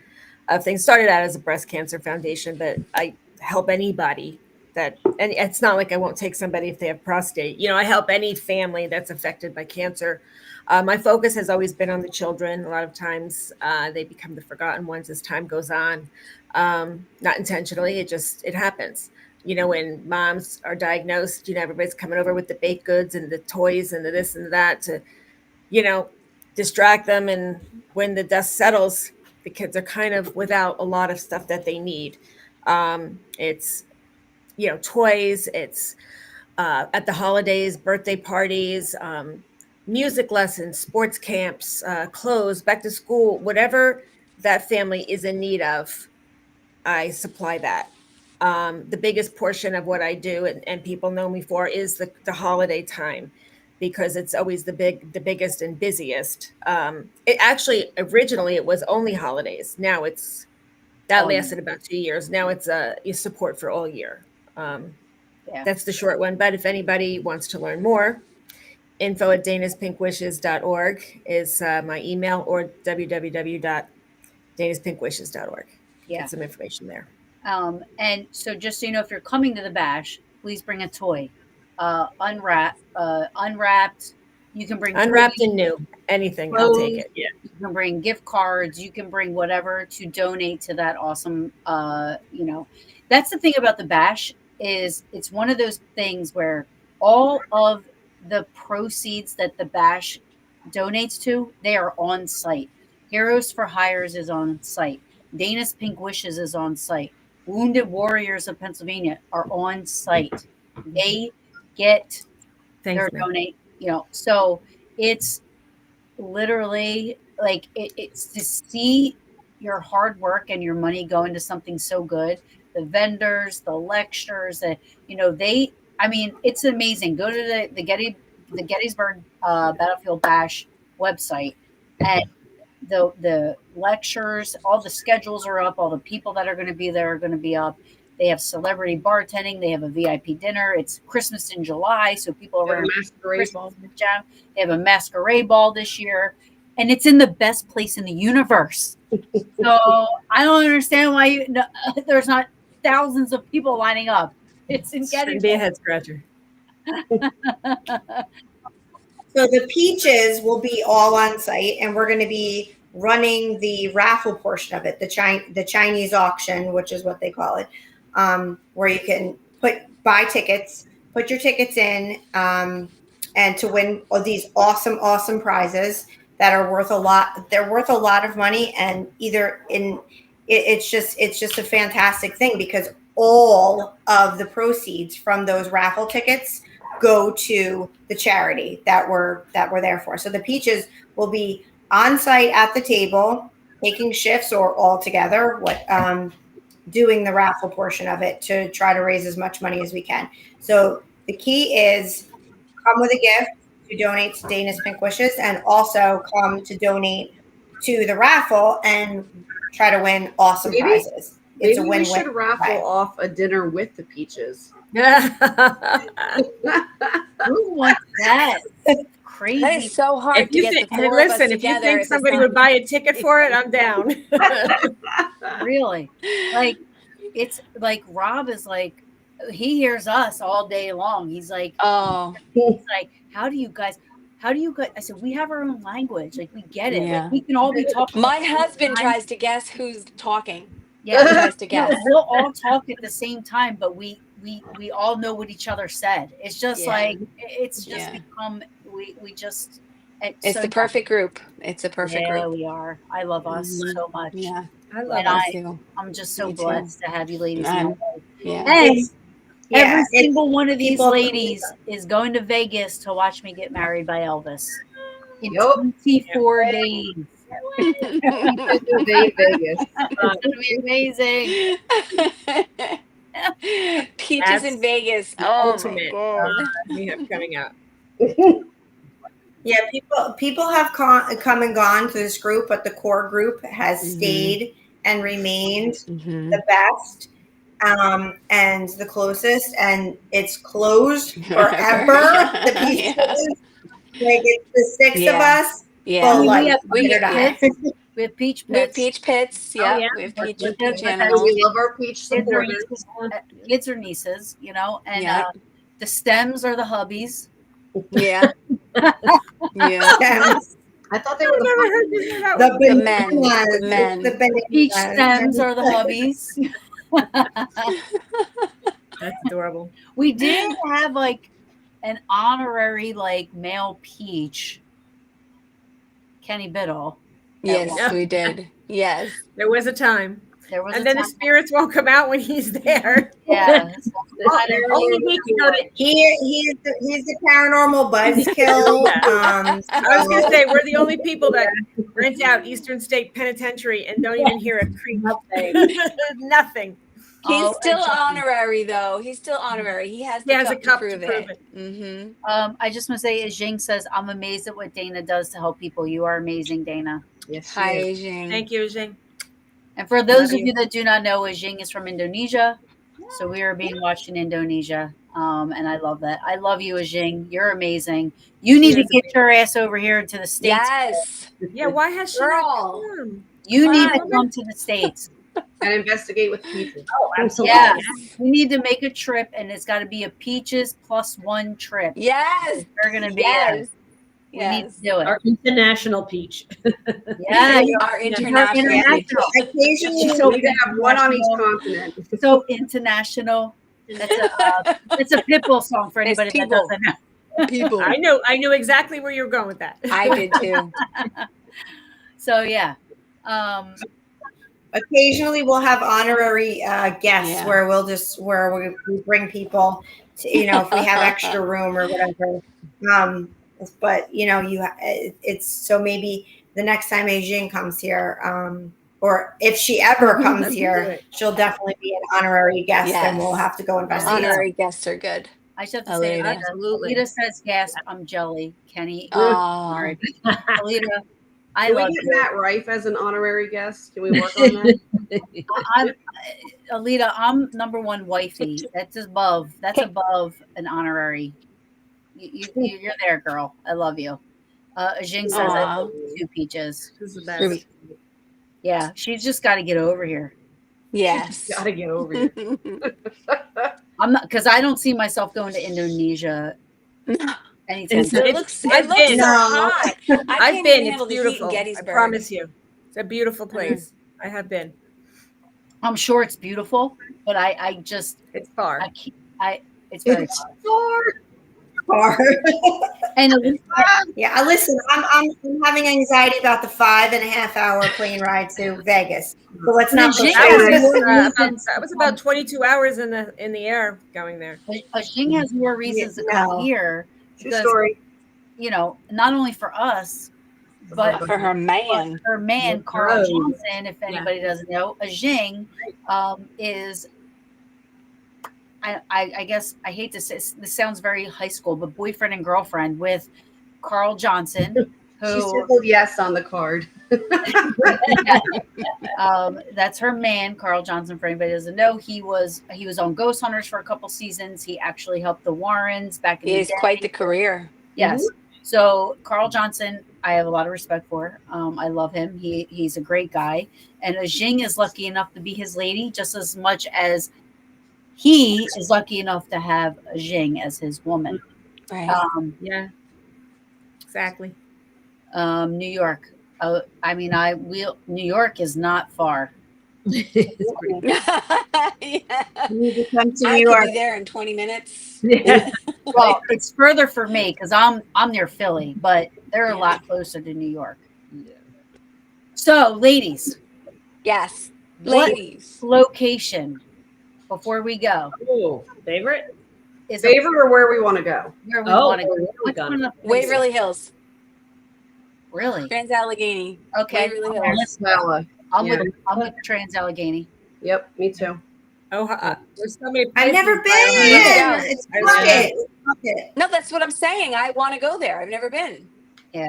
of things. Started out as a breast cancer foundation, but I help anybody that, and it's not like I won't take somebody if they have prostate. I help any family that's affected by cancer. My focus has always been on the children. A lot of times they become the forgotten ones as time goes on. Not intentionally, it happens. When moms are diagnosed, everybody's coming over with the baked goods and the toys and the this and that to, distract them. And when the dust settles, the kids are kind of without a lot of stuff that they need. It's, toys, it's at the holidays, birthday parties, music lessons, sports camps, clothes, back to school, whatever that family is in need of, I supply that. The biggest portion of what I do, and people know me for, is the holiday time, because it's always the biggest and busiest. It actually originally it was only holidays. Now that lasted about 2 years. Now it's a support for all year. That's the short one. But if anybody wants to learn more, info@danaspinkwishs.org is my email, or www.danaspinkwishs.org. Get some information there. And so just so you know, if you're coming to the bash, please bring a toy. Unwrapped. You can bring unwrapped toys, and new. Anything, clothes, I'll take it. Yeah. You can bring gift cards. You can bring whatever to donate to that awesome. That's the thing about the bash, is it's one of those things where all of the proceeds that the bash donates to, they are on site. Heroes for Hires is on site. Dana's Pink Wishes is on site. Wounded Warriors of Pennsylvania are on site. They get their donate, so it's literally like it's to see your hard work and your money go into something so good. The vendors, the lectures, it's amazing. Go to the Gettysburg Battlefield Bash website, and the lectures, all the schedules are up, all the people that are going to be there are going to be up. They have celebrity bartending, they have a VIP dinner. It's Christmas in July, so people are wearing Christmas pajamas. They have a masquerade ball this year, and it's in the best place in the universe. So I don't understand why there's not thousands of people lining up. It's in Gettysburg. Shouldn't be a head scratcher. So the peaches will be all on site, and we're going to be running the raffle portion of it, the Chinese auction, which is what they call it, where you can buy tickets, put your tickets in, and to win all these awesome prizes that are worth a lot. They're worth a lot of money, and it's just a fantastic thing, because all of the proceeds from those raffle tickets go to the charity that we're there for. So the peaches will be on site at the table, taking shifts or all together, doing the raffle portion of it to try to raise as much money as we can. So the key is come with a gift to donate to Dana's Pink Wishes, and also come to donate to the raffle and try to win awesome prizes. It's a Maybe we win-win. should raffle off a dinner with the Peaches. Who wants that? Crazy. That is so hard If to you get think, the 4 of us listen, if you together. think it's somebody not- would buy a ticket for it, I'm down. Really? Like, it's like Rob is like, he hears us all day long. He's like, how do you guys? I said, we have our own language. Like, we get it. Yeah. Like, we can all be talking. My at the same husband time. tries to guess who's talking. Yeah, He tries to guess. We'll all talk at the same time, but we all know what each other said. It's just Yeah. like it's just Yeah. become we just. It's so the perfect group. It's a perfect yeah, group. we are. I love us so much. Yeah. I love And us too. I'm just so Me too. blessed to have you ladies. in I'm- my life. yeah. And Yeah, every it's single one of these people- ladies is going to Vegas to watch me get married by Elvis in Yup. 24 days. Vegas. It's going to be amazing. Peaches in Vegas. Oh Ultimate my god. we have coming out. Yeah, people have come and gone through this group, but the core group has stayed and remained the best and the closest, and it's closed forever. The Peaches, like it's the six of us. Yeah. Full We life, have ride or die. We have peach We have pits. peach pits. Yeah. yeah. We have peach, But peach that's- animals. We love our peach Kids or supporters. nieces, kids or nieces, you know, and Yeah. the stems are the hubbies. Yeah. Yeah. I thought they were The men. bananas, The men. the bananas. Peach stems are the hubbies. That's adorable. We did have like an honorary like male peach, Kenny Biddle. Yes, we did. Yes. There was a time. There was And a then the time- spirits won't come out when he's there. Yeah. Only he can go to. He's the paranormal buzzkill. I was going to say, we're the only people that rent out Eastern State Penitentiary and don't even hear a creak. Nothing. He's still honorary though. He's still honorary. He has the He has a cup cup to to prove prove it. Mm-hmm. I just want to say, as Jing says, I'm amazed at what Dana does to help people. You are amazing, Dana. Yes. Hi, Jing. Thank you, Jing. And for those Love of you that do not know, Jing is from Indonesia. So we are being watched in Indonesia. And I love that. I love you, Jing. You're amazing. You need to get your ass over here to the States. Yes. Yeah, why has she not Girl. come? You need to Come. come to the States. And investigate with peaches. Oh, absolutely. Yes. We need to make a trip, and it's got to be a peaches +1 trip. Yes. We're going to be Yes. We need Yes. to do it. Our international peach. Yeah. Our international. International. Occasionally, So we have one on each continent. So international. That's a Pitbull song for It's anybody that people. doesn't know. People. I knew exactly where you were going with that. I did too. So yeah. occasionally we'll have honorary guests Yeah. where we bring people to, if we have extra room or whatever. But it's so maybe the next time Ajing comes here, or if she ever comes here, she'll definitely be an honorary guest, Yes. and we'll have to go investigate. Honorary guests are good. I just have to say, Alita. Absolutely. Alita says gasp. I'm jelly. Kenny. Oh. Sorry. Alita, I Can we love get you. Matt Rife as an honorary guest? Can we work on that? Alita, I'm number one wifey. That's above an honorary. You're there, girl. I love you. Jing says I love you too, Peaches. This is the best. Yeah, she's just got to get over here. Yes. Gotta get over here. I'm not, because I don't see myself going to Indonesia anytime It's- soon. It looks so I've been. hot. I've been. It's handle the heat in beautiful. I Gettysburg. promise you. It's a beautiful place. I have been. I'm sure it's beautiful, but I just It's far. it's very It's far. Far. And Yeah, listen, I'm having anxiety about the 5.5 hour plane ride to Vegas. So let's not push That was about 22 hours in the air going there. Jing has more reasons to come here. True because, story. Not only for us, but For her man. her man, Carl Right. Johnson, if anybody doesn't know, Jing is I guess I hate to say this sounds very high school, but boyfriend and girlfriend with Carl Johnson, She who circled yes on the card. that's her man, Carl Johnson. For anybody who doesn't know, he was on Ghost Hunters for a couple seasons. He actually helped the Warrens back in He the has day. quite the career. Yes. So Carl Johnson, I have a lot of respect for. I love him. He's a great guy. And Jing is lucky enough to be his lady just as much as he is lucky enough to have Jing as his woman. Right. Yeah. Exactly. New York. I mean, New York is not far. Yeah. You need to come to I New could York. be there in 20 minutes. Well, it's further for me because I'm near Philly, but they're a lot closer to New York. So, ladies, Yes. what Ladies. location before we go Oh, favorite? is Favorite or where we want to go? where we Oh, want to go? where we Which gonna- one of the places? Waverly Hills. Really? Trans Allegheny. Okay. Waverly I'm Hills. Bella. I'm Yeah. with Trans Allegheny. Yep, me too. Oh, there's so many I've places. never in been. Ohio. It's I bucket. It's bucket. No, that's what I'm saying. I want to go there. I've never been. Yeah.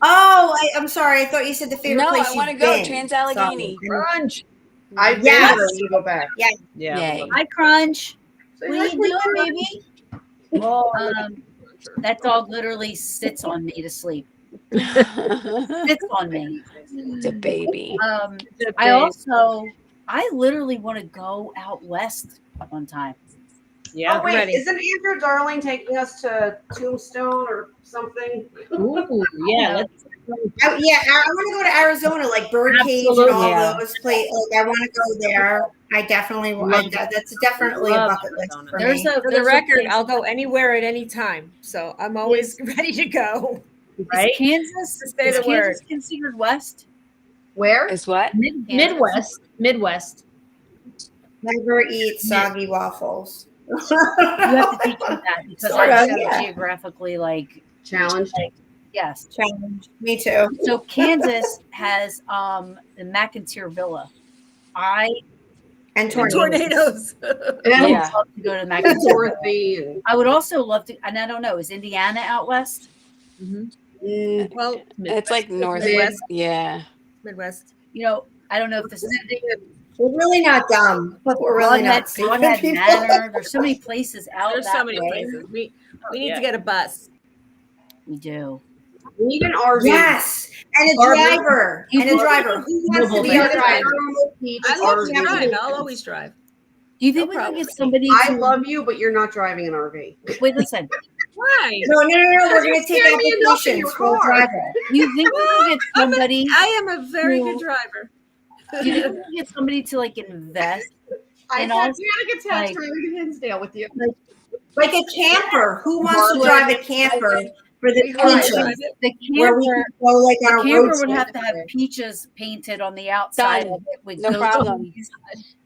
Oh, I'm sorry. I thought you said the favorite No, place I want to you've go. been. Trans Allegheny. Sorry. Crunch. I've Yes. been there. You go back. Yeah. Yeah. Yay. Hi, Crunch. Say What hi, are you doing, Crunch. baby? That dog literally sits on me to sleep. Sits on me. It's a baby. I literally want to go out west one time. Yeah. Oh wait, ready. isn't Andrew Darling taking us to Tombstone or something? Ooh, yeah. Let's. Yeah, I want to go to Arizona, like Birdcage and all Yeah. those places. Like, I want to go there. I definitely want. That's definitely a bucket list for There's me. For the record, I'll go anywhere at any time, so I'm always ready to go. Right? Is Kansas, Just say is the Kansas word. considered west? Where? Is what? Midwest. Never eat soggy waffles. You have to teach me that because Sort I'm of, so yeah. geographically Challenged. yes. Challenge. Me too. So Kansas has the McIntyre Villa. And Tornadoes. I would Yeah. love to go to McIntyre. Dorothy. And, I would also love to, and I don't know, is Indiana out west? Well, It's like Midwest. Yeah. Midwest. You know, I don't know if this is We're really not dumb, but we're really not stupid Broadhead people. Manor. There's so many places out There's that so many way. places. We need yeah. to get a bus. We do. we need an RV. Yes, and a driver. And a driver. Who wants to be our driver? I love to RV. drive. I'll always drive. Do you think No we could problem. get somebody I to love you, but you're not driving an RV. wait? Listen, Why? No. We're going to take Scaring me enough in applications your for a car. driver. do you think we could get somebody? I am a very who- good driver. Do you think we could get somebody to like invest? I And had also, to get attached like- driving to Hinsdale with you. Like a camper. Who wants to drive a camper for the Alright, future? the Where we camper, can go like the on a road camper would trip. have to have peaches painted on the outside Done. of it with No goat problem. cheese.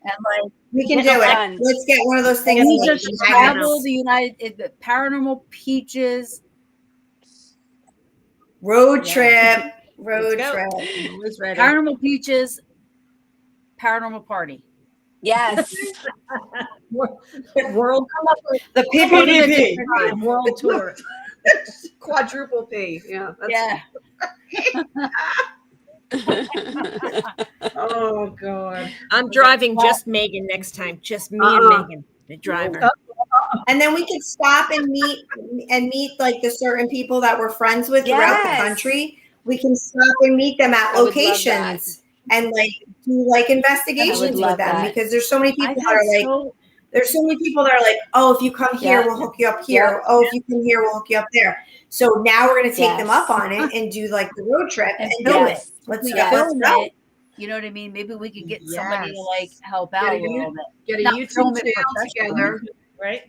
And like We can Yeah, do done. it. Let's get one of those things. we like just the travel magnets. the Paranormal Peaches. Road Yeah. trip. Road Let's go. trip. I'm always ready. Paranormal Peaches. Paranormal Party. Yes. World The PPP. World Tour. Quadruple P. Yeah. That's, Yeah. Oh God. I'm driving just Megan next time. Just me and Megan, the driver. And then we could stop and meet like the certain people that we're friends with throughout the Yes. country. We can stop and meet them at I would love locations and like do like investigations love with them that. because there's so many people I've that had are like so there's so many people that are like, oh, if you come here, Yeah. we'll hook you up here. Yeah. Oh, if you come here, we'll hook you up there. So now we're gonna take them Yes. up on it and do like the road trip and do Yes. it. Let's we go. Yes. Let's film go. it. You know what I mean? Maybe we could get somebody to Yes. like help out a Get a little bit. Get a Not YouTube film it channel professionally. together. Right?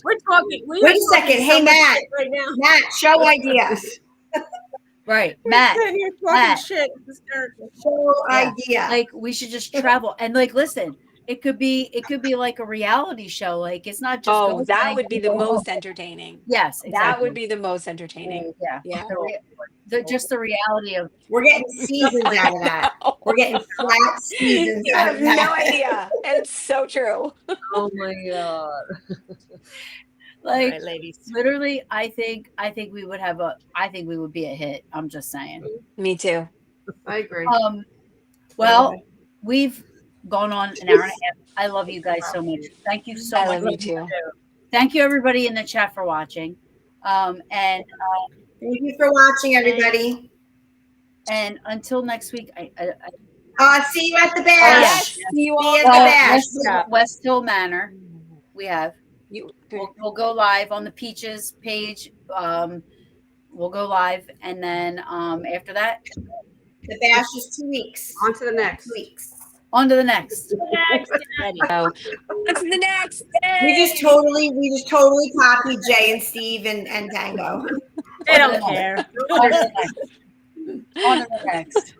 We're talking. We Wait are a second. talking Hey, so much Matt. shit right now. Matt, show ideas. Right, We're Matt. sitting here talking Matt. shit. It's hysterical. Show Yeah. idea. Like we should just travel and like listen. it could be like a reality show. Like it's not just Oh, ghost that hunting. would be the most entertaining. Yes, That exactly. would be the most entertaining. Yeah. Yeah. Just the reality of We're getting seasons out of that. We're getting flat seasons You out have of that. no idea. It's so true. Oh my god. like All right, ladies. literally, I think we would have I think we would be a hit. I'm just saying. Me too. I agree. Well, we've gone on an hour and a half. I love you guys so much. Thank you so I much. love you too. Thank you everybody in the chat for watching. And Thank you for watching, everybody. and until next week, See you at the bash. yes. See you all at the bash. West Hill Manor. We have. You, We'll go live on the Peaches page. We'll go live, and then after that, the bash is 2 weeks. On to the next. 2 weeks. On to the next. Oh, what's the next? We just totally copied Jay and Steve and Tango. They don't care. On to the next. On to the next.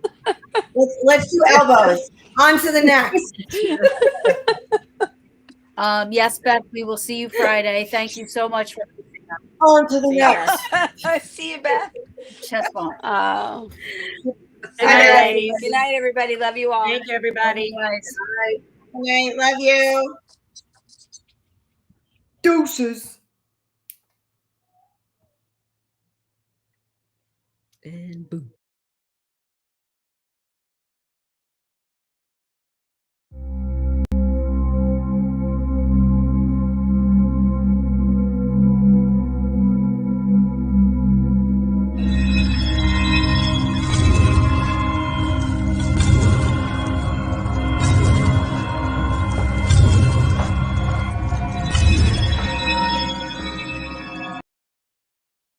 Let's do elbows. On to the next. Yes, Beth, we will see you Friday. Thank you so much for on to the next. See you, Beth. Chest bump. Oh. Good night. Good night, everybody. Love you all. Thank you, everybody. Good night. Love you. Deuces. And boom.